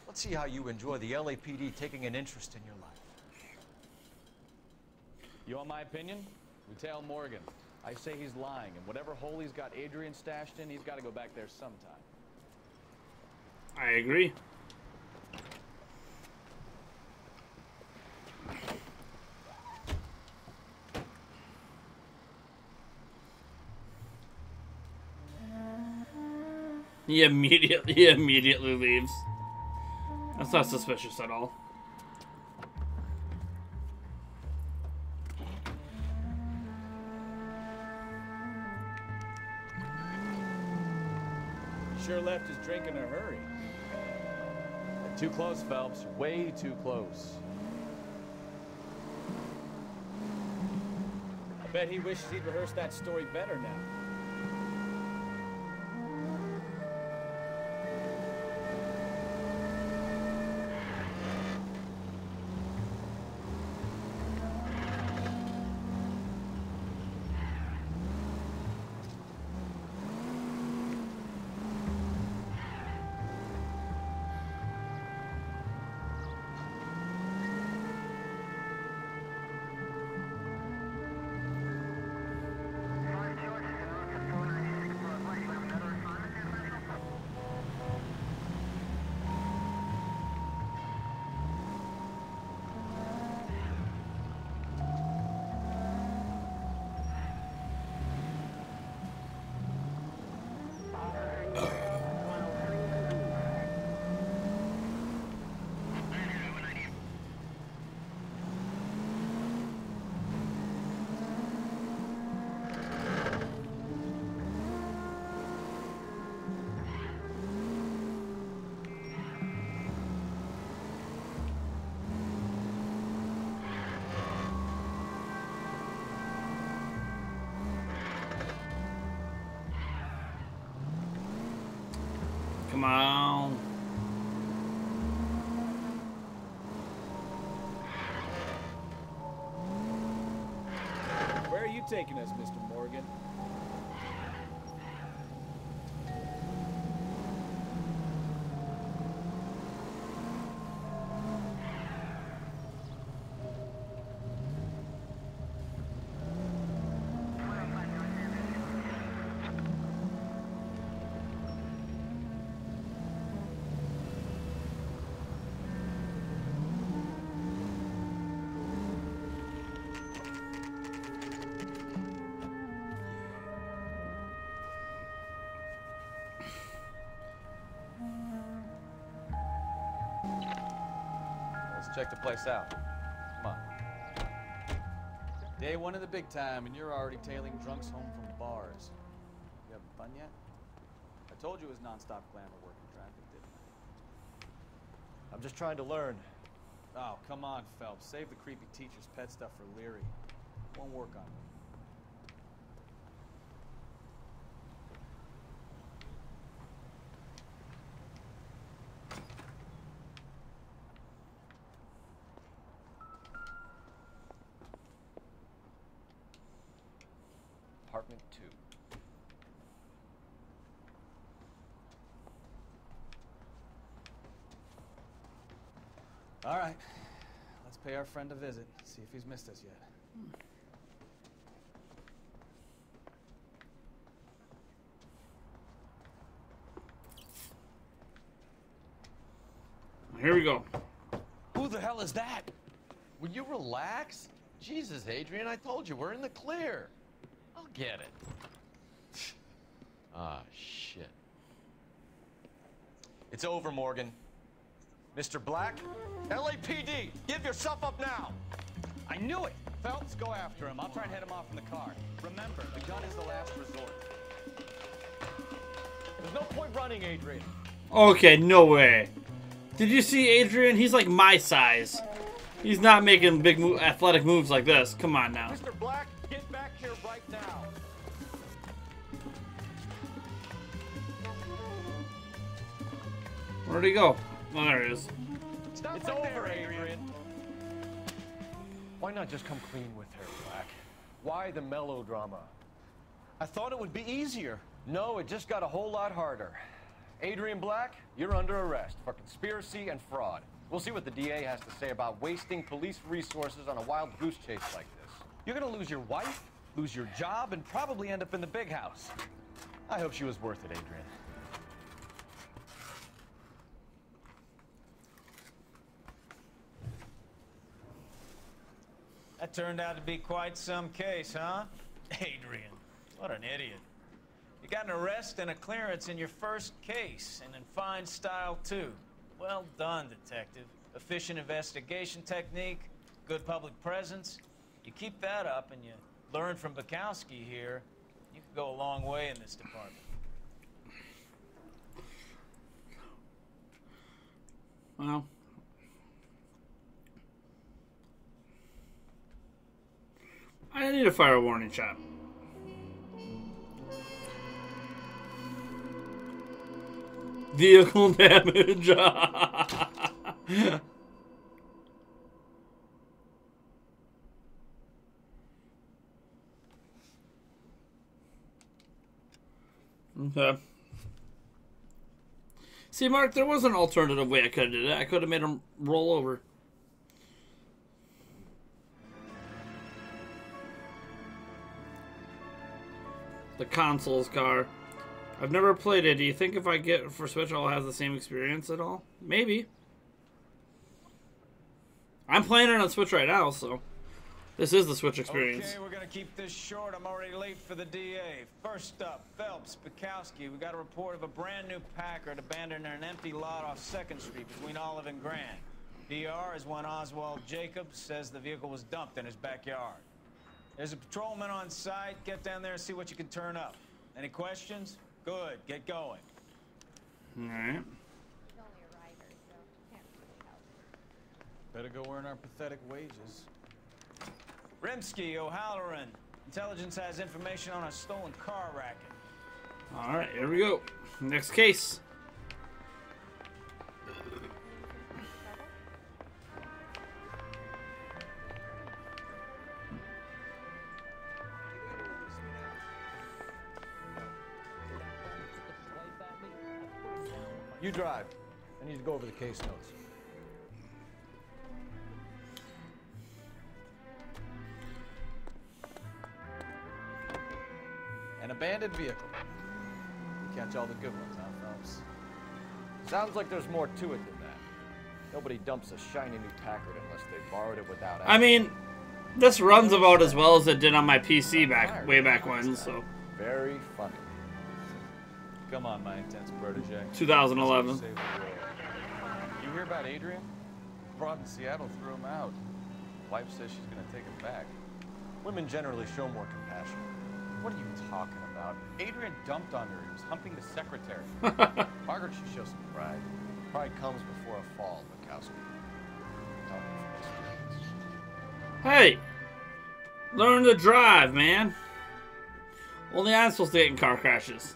Let's see how you enjoy the LAPD taking an interest in your life. You want my opinion? We tell Morgan. I say he's lying, and whatever hole he's got Adrian stashed in, he's got to go back there sometime. I agree. He immediately leaves. That's not suspicious at all. Sure left his drink in a hurry. Too close, Phelps. Way too close. I bet he wishes he'd rehearsed that story better now. Come on. Where are you taking us, Mr. Morgan? Let's check the place out. Come on. Day one of the big time, and you're already tailing drunks home from bars. You having fun yet? I told you it was nonstop glamour working traffic, didn't I? I'm just trying to learn. Oh, come on, Phelps. Save the creepy teacher's pet stuff for Leary. Won't work on me. Apartment 2. All right. Let's pay our friend a visit. See if he's missed us yet. Here we go. Who the hell is that? Will you relax? Jesus, Adrian, I told you, we're in the clear. I'll get it. Ah, shit. It's over, Morgan. Mr. Black? LAPD, give yourself up now! I knew it! Phelps, go after him. I'll try and head him off in the car. Remember, the gun is the last resort. There's no point running, Adrian. Okay, no way. Did you see Adrian? He's like my size. He's not making big athletic moves like this. Come on now. Mr. Black, get back here right now. Where'd he go? Oh, there he is. It's over, Adrian. Why not just come clean with her, Black? Why the melodrama? I thought it would be easier. No, it just got a whole lot harder. Adrian Black, you're under arrest for conspiracy and fraud. We'll see what the DA has to say about wasting police resources on a wild goose chase like this. You're gonna lose your wife, lose your job, and probably end up in the big house. I hope she was worth it, Adrian. That turned out to be quite some case, huh? Adrian, what an idiot. You got an arrest and a clearance in your first case, and in fine style, too. Well done, detective. Efficient investigation technique, good public presence. You keep that up and you learn from Bukowski here, you can go a long way in this department. Well. I need to fire a warning shot. Vehicle damage. Okay. See, Mark, there was an alternative way I could have did it. I could have made him roll over. The console's car. I've never played it. Do you think if I get it for Switch, I'll have the same experience at all? Maybe. I'm playing it on Switch right now, so this is the Switch experience. Okay, we're gonna keep this short. I'm already late for the DA. First up, Phelps, Bukowski. We got a report of a brand new Packard abandoned in an empty lot off 2nd Street between Olive and Grand. DR is one Oswald Jacobs says the vehicle was dumped in his backyard. There's a patrolman on site. Get down there and see what you can turn up. Any questions? Good. Get going. All right. Better go earn our pathetic wages. Rimsky, O'Halloran. Intelligence has information on a stolen car racket. All right, here we go. Next case. You drive. I need to go over the case notes. An abandoned vehicle. You catch all the good ones, huh, Phelps? Sounds like there's more to it than that. Nobody dumps a shiny new Packard unless they borrowed it without asking. I mean, this runs about as well as it did on my PC way back when, so. Very funny. Come on, my intense protege. 2011. You hear about Adrian? Broad in Seattle threw him out. Wife says she's gonna take him back. Women generally show more compassion. What are you talking about? Adrian dumped on her. He was humping the secretary. Margaret should show some pride. Pride comes before a fall, Bukowski. Talking from experience. Hey! Learn to drive, man. Only I'm supposed to get in car crashes.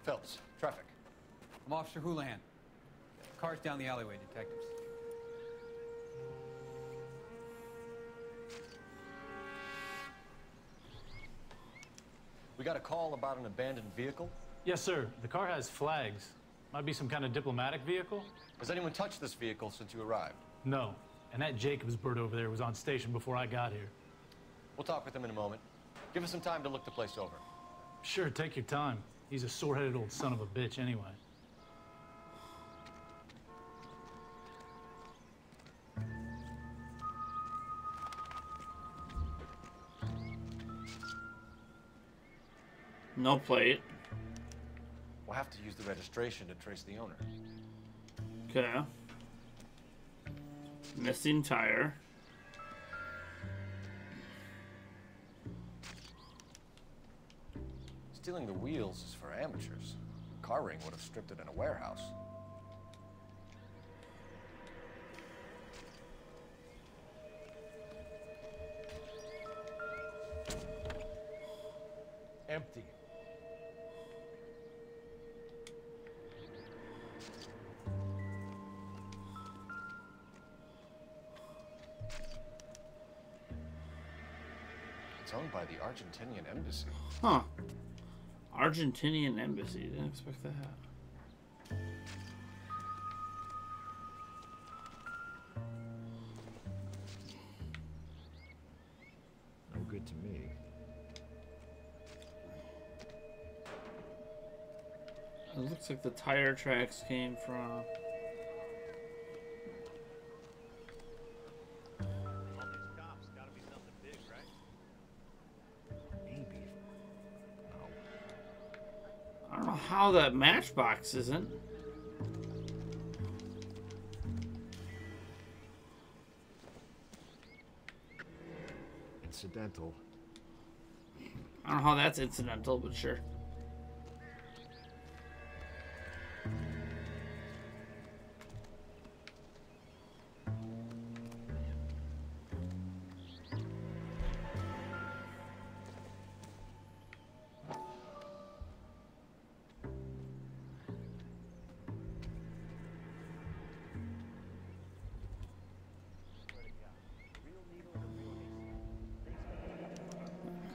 Phelps, traffic. I'm Officer Houlihan. Car's down the alleyway, detectives. We got a call about an abandoned vehicle. Yes, sir. The car has flags. Might be some kind of diplomatic vehicle. Has anyone touched this vehicle since you arrived? No. And that Jacobs bird over there was on station before I got here. We'll talk with him in a moment. Give us some time to look the place over. Sure, take your time. He's a sore-headed old son of a bitch anyway. No plate. We'll have to use the registration to trace the owner. Okay. Missing tire. Stealing the wheels is for amateurs. Car ring would have stripped it in a warehouse. Empty. It's owned by the Argentinian embassy. Huh. Argentinian embassy. Didn't expect that. No good to me. It looks like the tire tracks came from... I don't know how that matchbox isn't. Incidental. I don't know how that's incidental, but sure.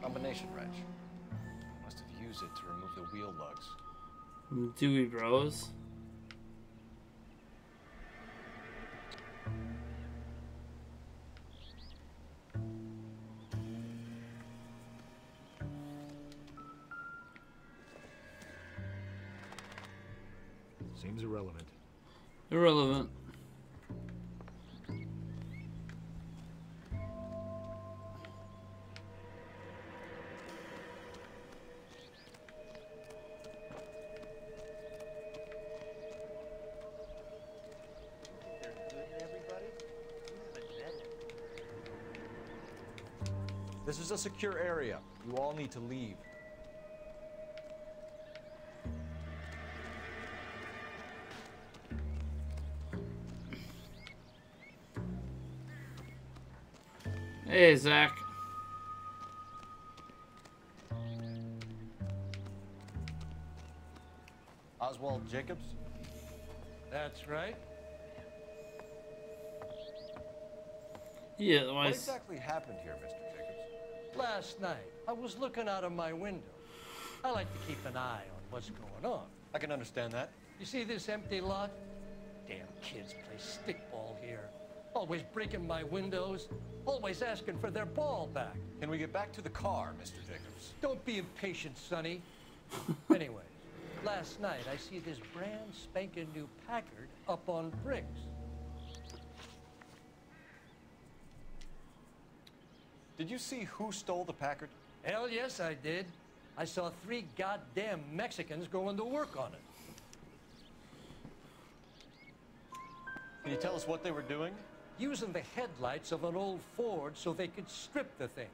Combination wrench. Must have used it to remove the wheel lugs. Dewey Bros. Seems irrelevant. Irrelevant. This is a secure area. You all need to leave. Hey, Zach. Oswald Jacobs? That's right. Yeah, What exactly happened here, Mr. Jacobs? Last night, I was looking out of my window. I like to keep an eye on what's going on. I can understand that. You see this empty lot? Damn kids play stickball here. Always breaking my windows. Always asking for their ball back. Can we get back to the car, Mr. Jacobs? Don't be impatient, Sonny. Anyway, last night I see this brand spanking new Packard up on bricks. Did you see who stole the Packard? Hell yes, I did. I saw 3 goddamn Mexicans going to work on it. Can you tell us what they were doing? Using the headlights of an old Ford so they could strip the thing.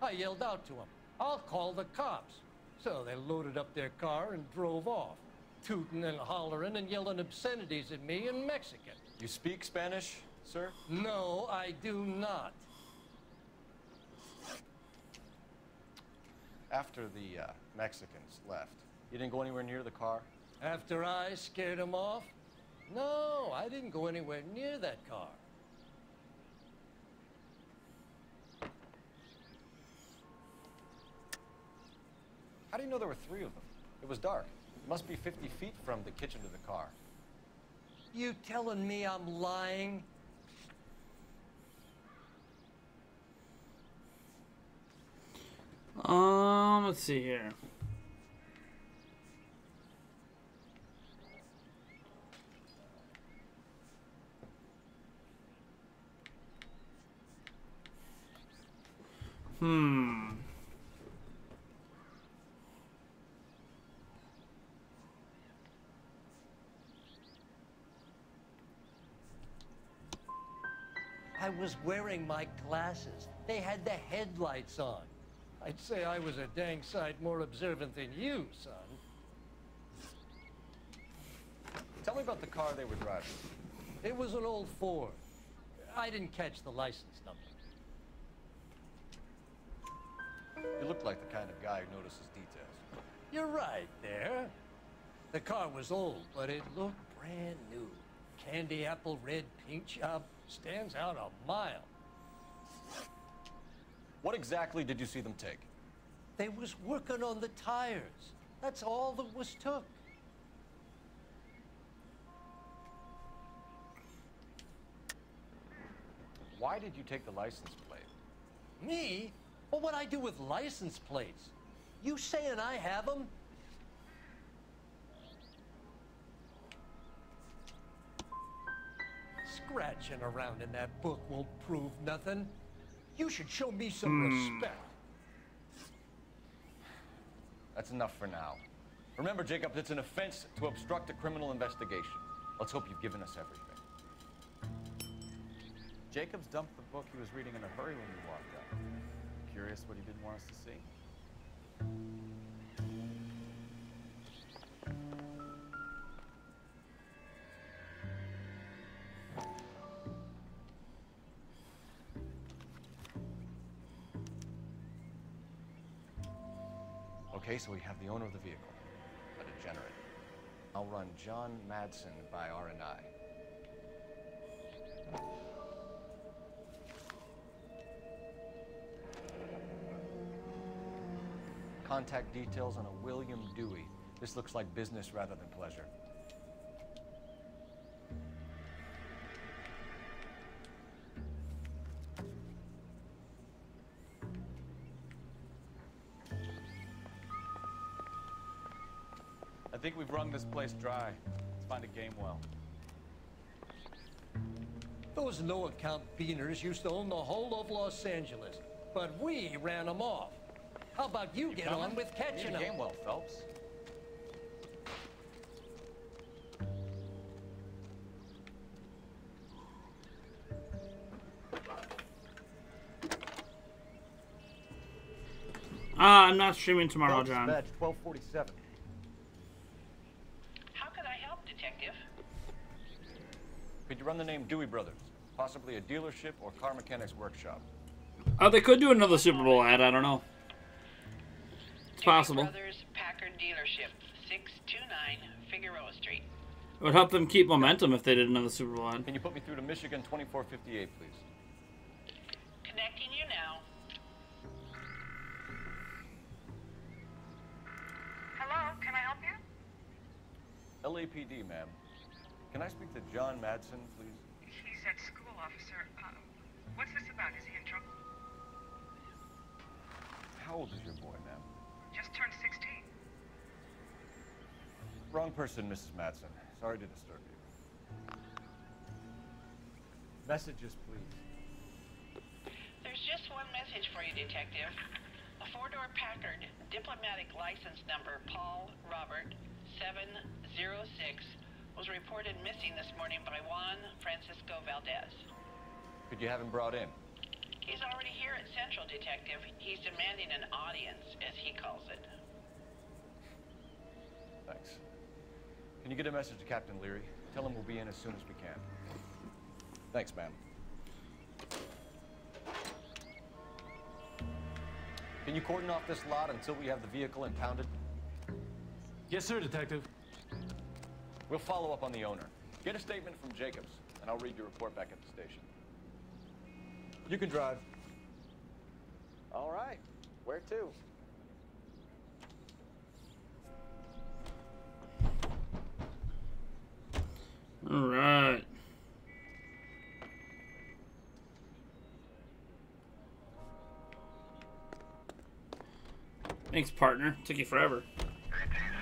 I yelled out to them, "I'll call the cops." So they loaded up their car and drove off, tooting and hollering and yelling obscenities at me in Mexican. You speak Spanish, sir? No, I do not. After the Mexicans left, You didn't go anywhere near the car? After I scared him off? No, I didn't go anywhere near that car. How do you know there were 3 of them? It was dark. It must be 50 feet from the kitchen to the car. You telling me I'm lying? Let's see here. I was wearing my glasses. They had the headlights on. I'd say I was a dang sight more observant than you, son. Tell me about the car they were driving. It was an old Ford. I didn't catch the license number. You look like the kind of guy who notices details. You're right there. The car was old, but it looked brand new. Candy apple red paint job stands out a mile. What exactly did you see them take? They was working on the tires. That's all that was took. Why did you take the license plate? Me? Well, what'd I do with license plates? You saying I have them? Scratching around in that book won't prove nothing. You should show me some respect. That's enough for now. Remember, Jacob, it's an offense to obstruct a criminal investigation. Let's hope you've given us everything. Jacobs dumped the book he was reading in a hurry when we walked up. Curious what he didn't want us to see. Okay, so we have the owner of the vehicle, a degenerate. I'll run John Madsen by R&I. Contact details on a William Dewey. This looks like business rather than pleasure. I think we've wrung this place dry. Let's find a game well. Those no-account beaners used to own the whole of Los Angeles, but we ran them off. How about you get on with catching them? Game well, Phelps. I'm not streaming tomorrow, Phelps, John. badge 1247. How could I help, Detective? Could you run the name Dewey Brothers? Possibly a dealership or car mechanics workshop. They could do another Super Bowl ad. I don't know. It's possible. Brothers Packard Dealership, 629 Figueroa Street. It would help them keep momentum if they did another Super Bowl ad. Can you put me through to Michigan 2458, please? Connecting you now. Hello, can I help you? LAPD, ma'am. Can I speak to John Madsen, please? He's at school, officer. What's this about? Is he in trouble? How old is your boy, ma'am? Just turned 16. Wrong person, Mrs. Madsen. Sorry to disturb you. Messages, please. There's just one message for you, Detective. A four-door Packard, diplomatic license number Paul Robert 706, was reported missing this morning by Juan Francisco Valdez. Could you have him brought in? He's already here at Central, Detective. He's demanding an audience, as he calls it. Thanks. Can you get a message to Captain Leary? Tell him we'll be in as soon as we can. Thanks, ma'am. Can you cordon off this lot until we have the vehicle impounded? Yes, sir, Detective. We'll follow up on the owner. Get a statement from Jacobs, and I'll read your report back at the station. You can drive. All right. Where to? All right. Thanks, partner. Took you forever.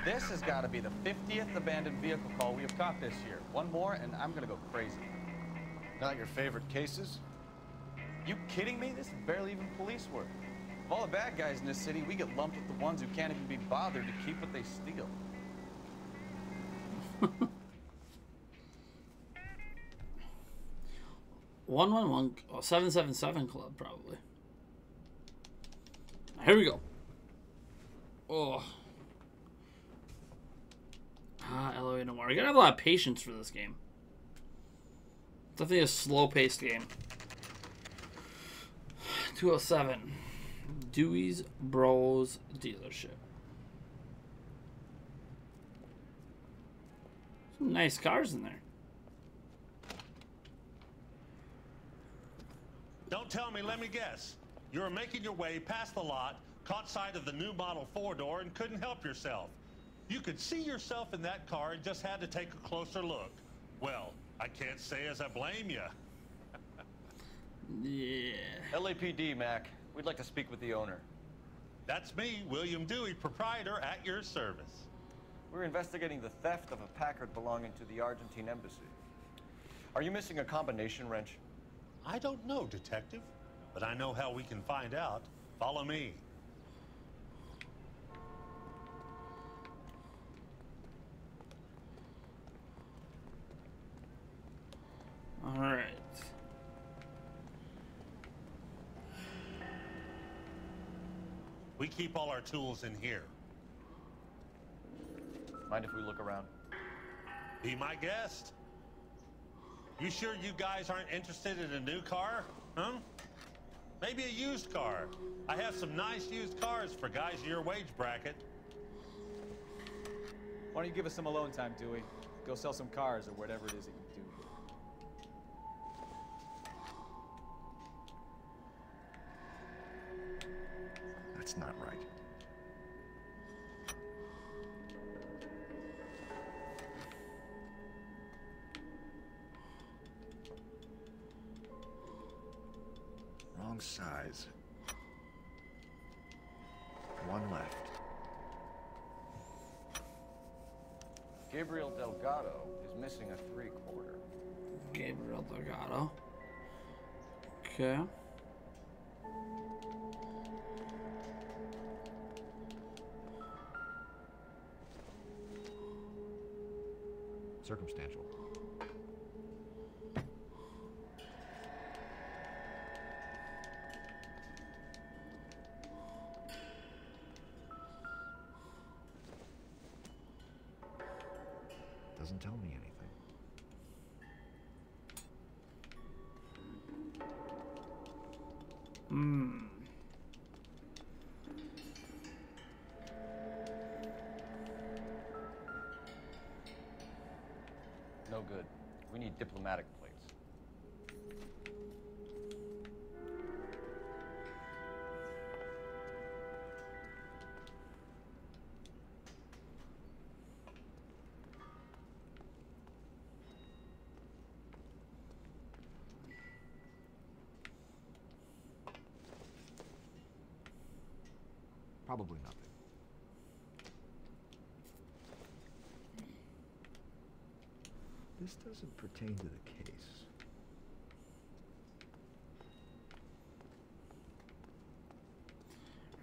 This has got to be the 50th abandoned vehicle call we have caught this year. One more, and I'm gonna go crazy. Not your favorite cases? You kidding me? This is barely even police work. Of all the bad guys in this city, we get lumped with the ones who can't even be bothered to keep what they steal. One 777 club probably. Here we go. Oh. LA Noire. You gotta have a lot of patience for this game. Definitely a slow-paced game. 207. Dewey's Bros dealership. Some nice cars in there. Don't tell me, let me guess. You were making your way past the lot, caught sight of the new model 4-door, and couldn't help yourself. You could see yourself in that car and just had to take a closer look. Well, I can't say as I blame you. Yeah. LAPD, Mac. We'd like to speak with the owner. That's me, William Dewey, proprietor, at your service. We're investigating the theft of a Packard belonging to the Argentine embassy. Are you missing a combination wrench? I don't know, Detective, but I know how we can find out. Follow me. All right. We keep all our tools in here. Mind if we look around? Be my guest. You sure you guys aren't interested in a new car? Huh? Maybe a used car. I have some nice used cars for guys in your wage bracket. Why don't you give us some alone time, Dewey? Go sell some cars or whatever it is that you do. That's not right. Wrong size. One left. Gabriel Delgado is missing a 3/4. Gabriel Delgado. Okay. Circumstantial. Doesn't tell me anything. No good. We need diplomatic plates. Probably nothing. This doesn't pertain to the case.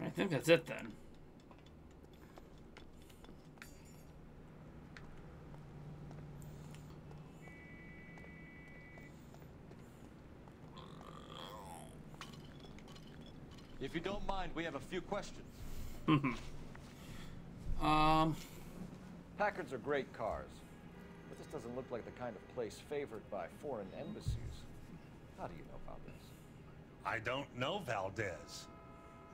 I think that's it then. If you don't mind, we have a few questions. Packards are great cars, but this doesn't look like the kind of place favored by foreign embassies. How do you know about this? I don't know Valdez.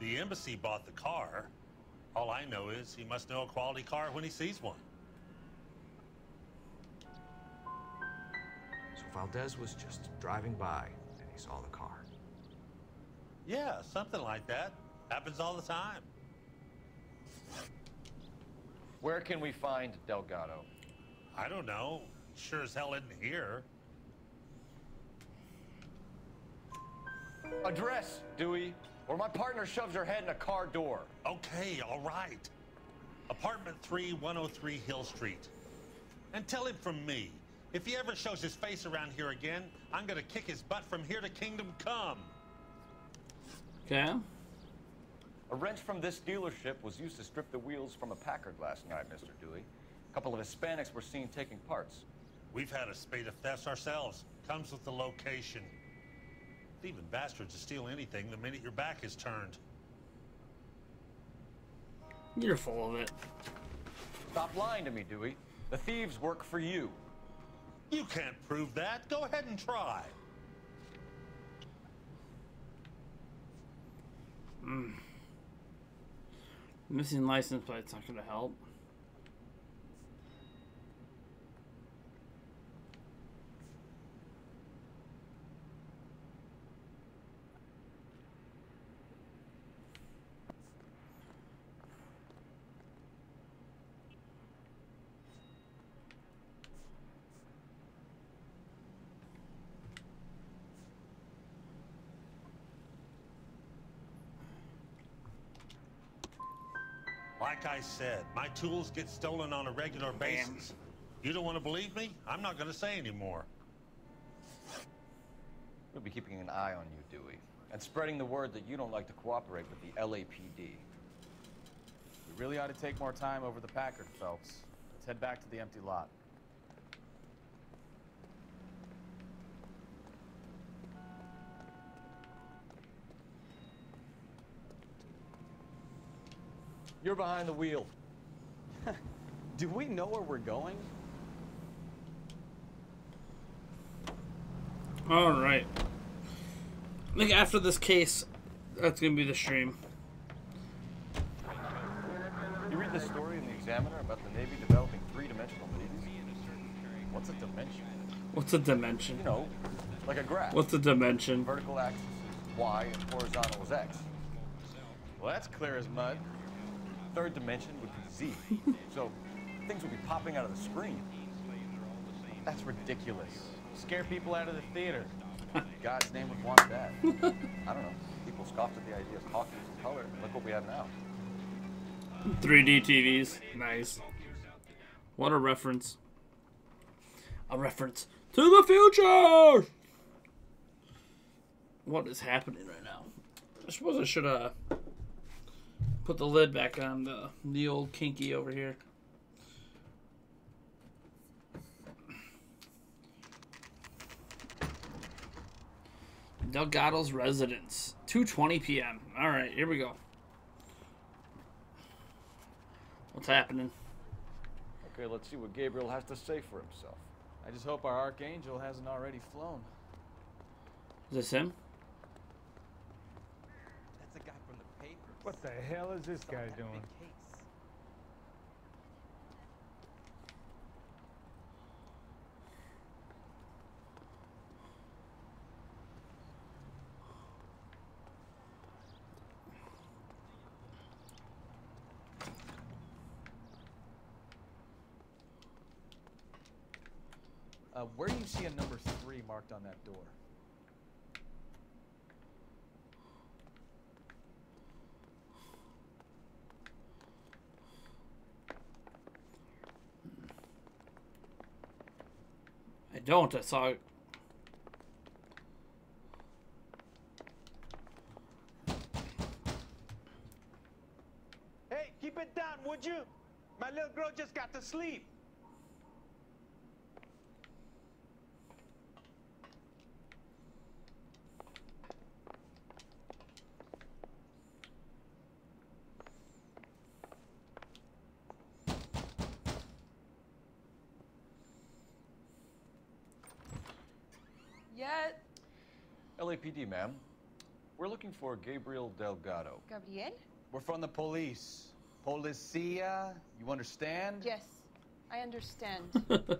The embassy bought the car. All I know is he must know a quality car when he sees one. So Valdez was just driving by and he saw the car. Yeah, something like that. Happens all the time. Where can we find Delgado? I don't know. Sure as hell isn't here. Address, Dewey, or my partner shoves her head in a car door. Okay, all right. Apartment 3, 103 Hill Street. And tell him from me, if he ever shows his face around here again, I'm gonna kick his butt from here to Kingdom Come. Okay. A wrench from this dealership was used to strip the wheels from a Packard last night, Mr. Dewey. A couple of Hispanics were seen taking parts. We've had a spate of thefts ourselves. Comes with the location. Thieving bastards to steal anything the minute your back is turned. You're full of it. Stop lying to me, Dewey. The thieves work for you. You can't prove that. Go ahead and try. Missing license plate's not going to help. Like I said, my tools get stolen on a regular basis. You don't want to believe me? I'm not going to say anymore. We'll be keeping an eye on you, Dewey, and spreading the word that you don't like to cooperate with the LAPD. We really ought to take more time over the Packard, Phelps. Let's head back to the empty lot. You're behind the wheel. Do we know where we're going? All right. I think after this case, that's gonna be the stream. You read the story in the Examiner about the Navy developing three-dimensional medias? What's a dimension? What's a dimension? You know, like a graph. What's a dimension? Vertical axis is Y and horizontal is X. Well, that's clear as mud. Third dimension would be Z. So things would be popping out of the screen. That's ridiculous. Scare people out of the theater. God's name would want that. I don't know. People scoffed at the idea of talkies in color. Look what we have now. 3D TVs. Nice. What a reference. A reference to the future! What is happening right now? I suppose I should put the lid back on the old kinky over here. Delgado's residence. 2:20 p.m. All right, here we go. What's happening? Okay, let's see what Gabriel has to say for himself. I just hope our Archangel hasn't already flown. Is this him? That's a guy from the paper. What the hell is this guy doing? Where do you see a number 3 marked on that door? I don't. I saw it. Hey, keep it down, would you? My little girl just got to sleep. Yet. LAPD, ma'am. We're looking for Gabriel Delgado. Gabriel? We're from the police. Policia, you understand? Yes, I understand. Could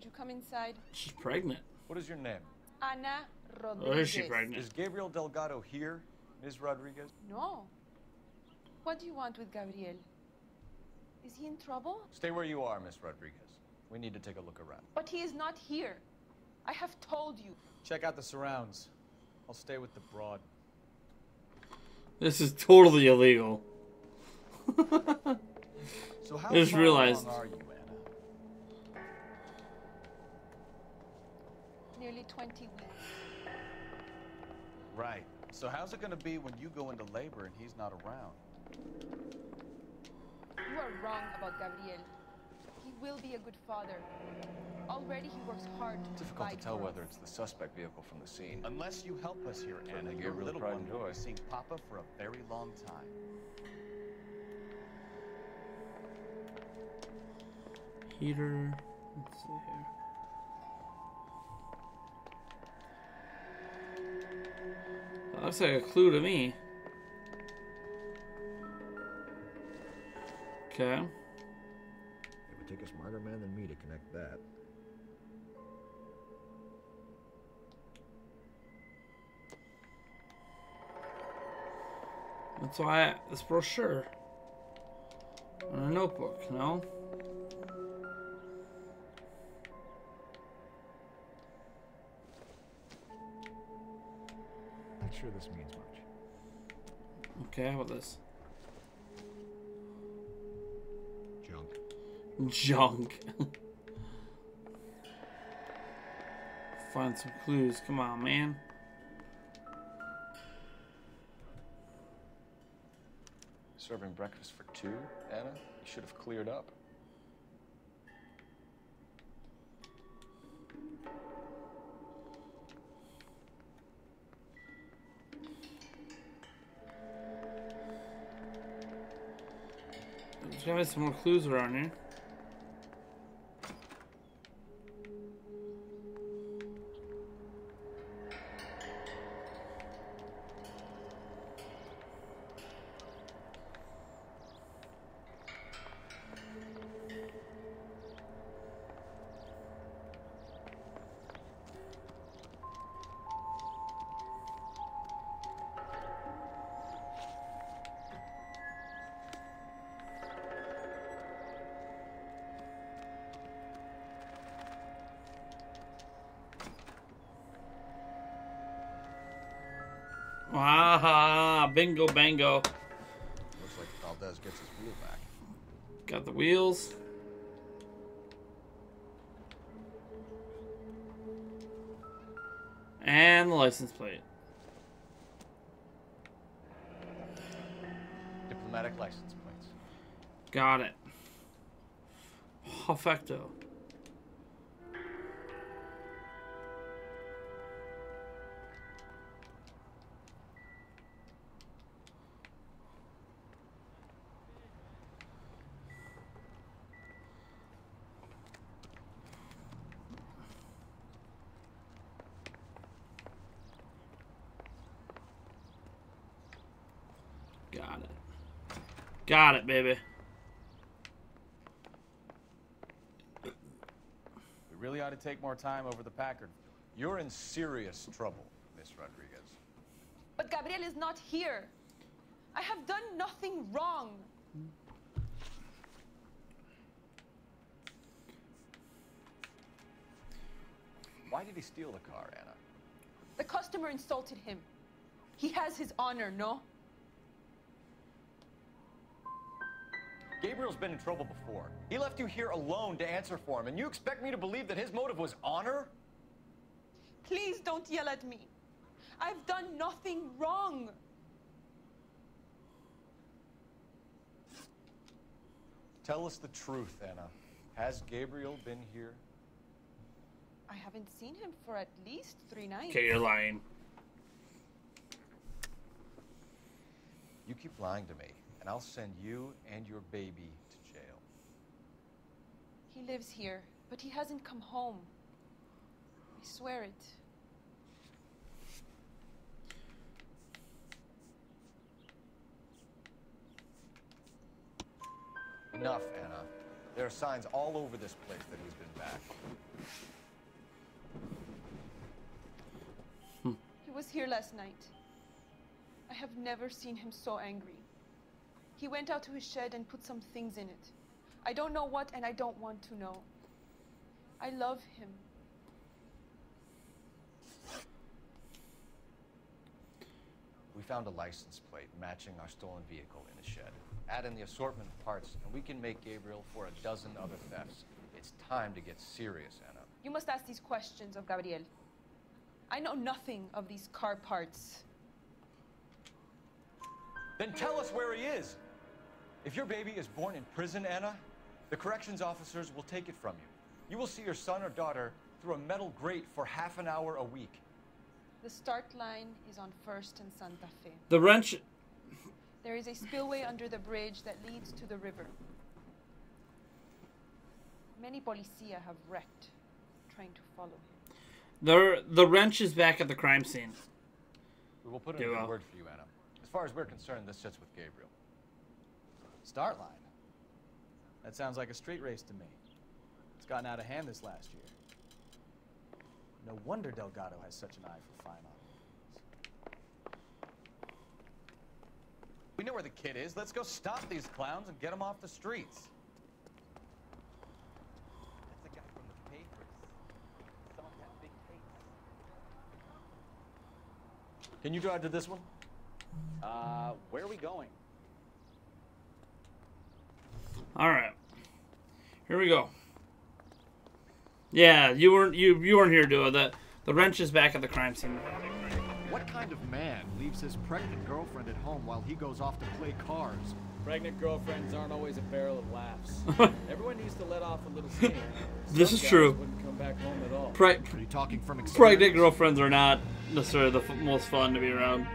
you come inside? She's pregnant. What is your name? Ana Rodriguez. Or is she pregnant? Is Gabriel Delgado here, Ms. Rodriguez? No. What do you want with Gabriel? Is he in trouble? Stay where you are, Ms. Rodriguez. We need to take a look around. But he is not here. I have told you. Check out the surrounds. I'll stay with the broad. This is totally illegal. So how I just realized. long are you, Anna? Nearly 20 weeks. Right. So how's it going to be when you go into labor and he's not around? You are wrong about Gabriel. He will be a good father. Already he works hard to Difficult provide to tell for whether us. it's the suspect vehicle from the scene. Unless you help us here, Anna, your little one will be seeing Papa for a very long time. Heater. Let's see here. That looks like a clue to me. Okay. It would take a smarter man than me to connect that. That's why this brochure on a notebook, no? Not sure this means much. Okay, how about this? Junk. Junk. Find some clues. Come on, man. Serving breakfast for two, Anna? You should have cleared up. There's gotta be some more clues around here. Ah, bingo, bango. Looks like Valdez gets his wheel back. Got the wheels. And the license plate. Diplomatic license plates. Got it. Perfecto. Got it. Got it, baby. We really ought to take more time over the Packard. You're in serious trouble, Miss Rodriguez. But Gabriel is not here. I have done nothing wrong. Why did he steal the car, Anna? The customer insulted him. He has his honor, no? Gabriel's been in trouble before. He left you here alone to answer for him, and you expect me to believe that his motive was honor? Please don't yell at me. I've done nothing wrong. Tell us the truth, Anna. Has Gabriel been here? I haven't seen him for at least 3 nights. Okay, you're lying. You keep lying to me, and I'll send you and your baby to jail. He lives here, but he hasn't come home. I swear it. Enough, Anna. There are signs all over this place that he's been back. He was here last night. I have never seen him so angry. He went out to his shed and put some things in it. I don't know what, and I don't want to know. I love him. We found a license plate matching our stolen vehicle in the shed. Add in the assortment of parts, and we can make Gabriel for a dozen other thefts. It's time to get serious, Anna. You must ask these questions of Gabriel. I know nothing of these car parts. Then tell us where he is. If your baby is born in prison, Anna, the corrections officers will take it from you. You will see your son or daughter through a metal grate for half an hour a week. The start line is on 1st and Santa Fe. The wrench. There is a spillway under the bridge that leads to the river. Many policia have wrecked trying to follow him. The wrench is back at the crime scene. We will put in a good word for you, Anna. As far as we're concerned, this sits with Gabriel. Start line? That sounds like a street race to me. It's gotten out of hand this last year. No wonder Delgado has such an eye for fine art. We know where the kid is. Let's go stop these clowns and get him off the streets. That's the guy from the papers. Some of that big case. Can you drive to this one? Where are we going? All right. Here we go. Yeah, you weren't here, Dua. The wrench is back at the crime scene. What kind of man leaves his pregnant girlfriend at home while he goes off to play cards? Pregnant girlfriends aren't always a barrel of laughs. Everyone needs to let off a little steam. This is true. Wouldn't come back home at all. Are you talking from experience? Pregnant girlfriends are not necessarily the most fun to be around.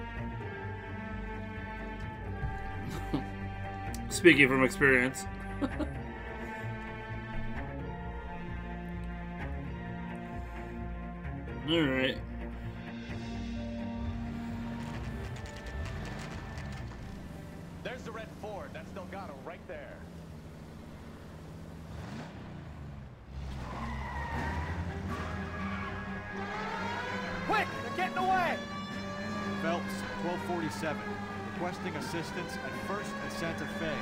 Speaking from experience. All right. There's the red Ford. That's Delgado right there. Quick! They're getting away! Phelps, 1247. Requesting assistance at 1st and Santa Fe.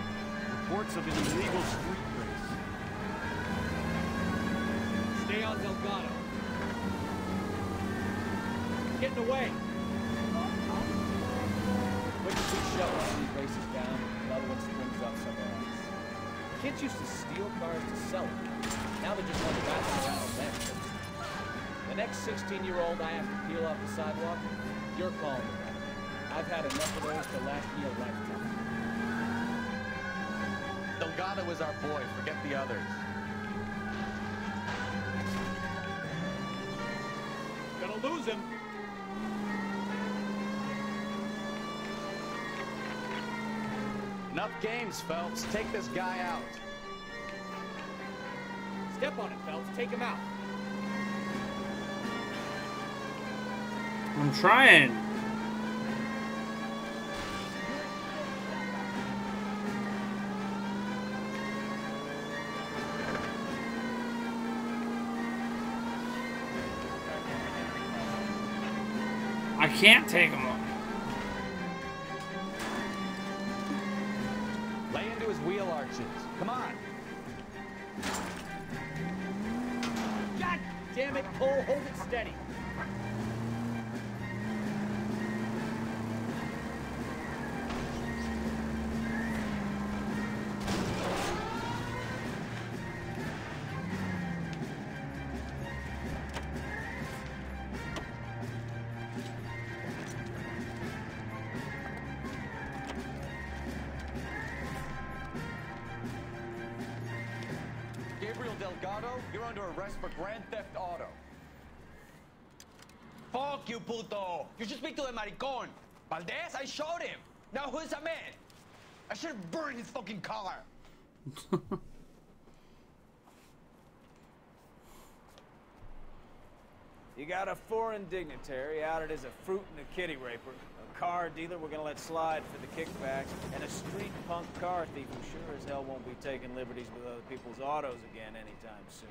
Reports of an illegal street race. Stay on Delgado. Getting away. Quick as we show, one he races down, another one springs up somewhere else. Kids used to steal cars to sell them. Now they just want to ride around on them. The next 16-year-old I have to peel off the sidewalk, you're calling me. I've had enough of those to last me a lifetime. Delgado is our boy. Forget the others. Gonna lose him. Enough games, Phelps. Take this guy out. Step on it, Phelps. Take him out. I'm trying. I can't take him up. Lay into his wheel arches. Come on. God damn it, Cole. Hold it steady. Delgado, you're under arrest for Grand Theft Auto. Fuck you, puto! You should speak to the maricón. Valdez, I showed him. Now who's a man? I should have burned his fucking car. You got a foreign dignitary outed as a fruit and a kitty raper, a car dealer we're gonna let slide for the kickbacks, and a street punk car thief who sure as hell won't be taking liberties with other people's autos again anytime soon.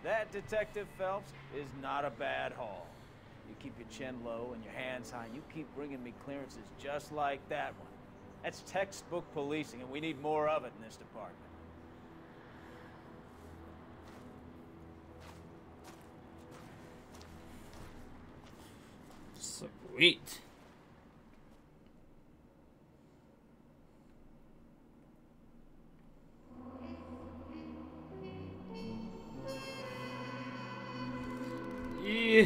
That, Detective Phelps, is not a bad haul. You keep your chin low and your hands high, and you keep bringing me clearances just like that one. That's textbook policing, and we need more of it in this department. Sweet. Yeah.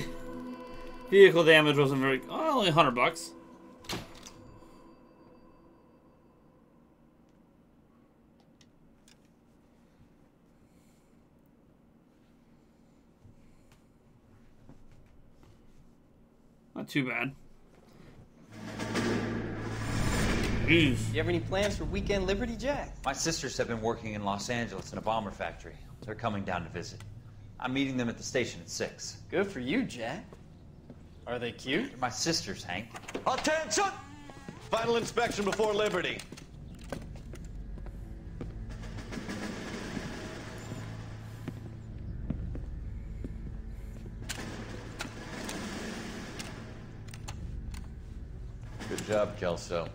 Vehicle damage wasn't very... Oh, only $100. Not too bad. You have any plans for weekend Liberty, Jack? My sisters have been working in Los Angeles in a bomber factory. They're coming down to visit. I'm meeting them at the station at 6. Good for you, Jack. Are they cute? They're my sisters, Hank. Attention! Final inspection before Liberty. Good job, Kelso.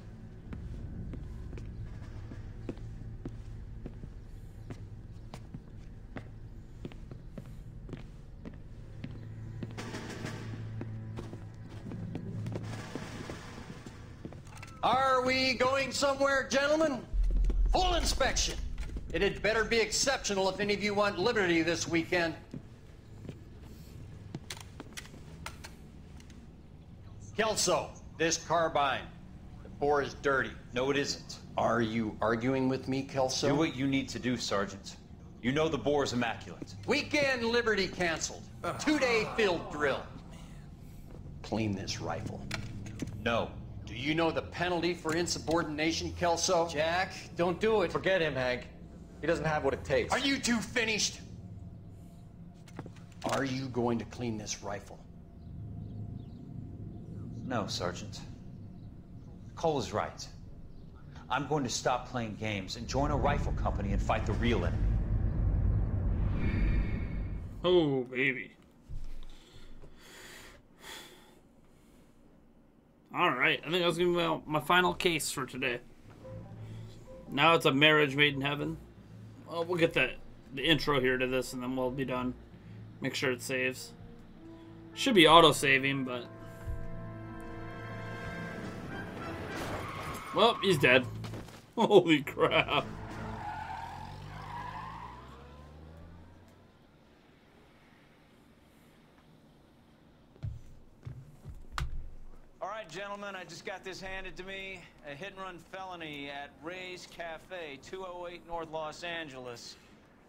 Are we going somewhere, gentlemen? Full inspection. It had better be exceptional if any of you want liberty this weekend. Kelso, this carbine. The bore is dirty. No, it isn't. Are you arguing with me, Kelso? Do what you need to do, Sergeant. You know the bore is immaculate. Weekend liberty canceled. 2-day field drill. Clean this rifle. No. Do you know the penalty for insubordination, Kelso? Jack, don't do it. Forget him, Hank. He doesn't have what it takes. Are you two finished? Are you going to clean this rifle? No, Sergeant. Cole is right. I'm going to stop playing games and join a rifle company and fight the real enemy. Oh, baby. Alright, I think that was going to be my final case for today. Now it's a marriage made in heaven. Well, we'll get the intro here to this and then we'll be done. Make sure it saves. Should be auto-saving, but... Well, he's dead. Holy crap. All right, gentlemen, I just got this handed to me. A hit-and-run felony at Ray's Cafe, 208 North Los Angeles.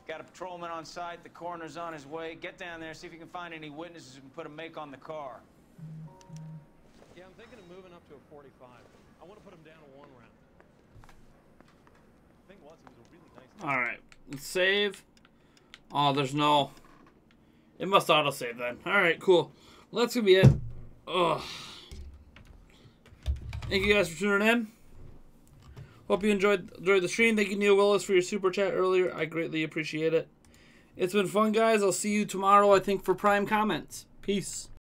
Got a patrolman on site. The coroner's on his way. Get down there, see if you can find any witnesses who can put a make on the car. Yeah, I'm thinking of moving up to a 45. I want to put him down to 1 round. The thing was, it was a really nice... Alright, let's save. Oh, there's no... It must auto-save then. Alright, cool. Well, that's gonna be it. Ugh. Thank you guys for tuning in. Hope you enjoyed the stream. Thank you, Neil Willis, for your super chat earlier. I greatly appreciate it. It's been fun, guys. I'll see you tomorrow, I think, for Prime Comments. Peace.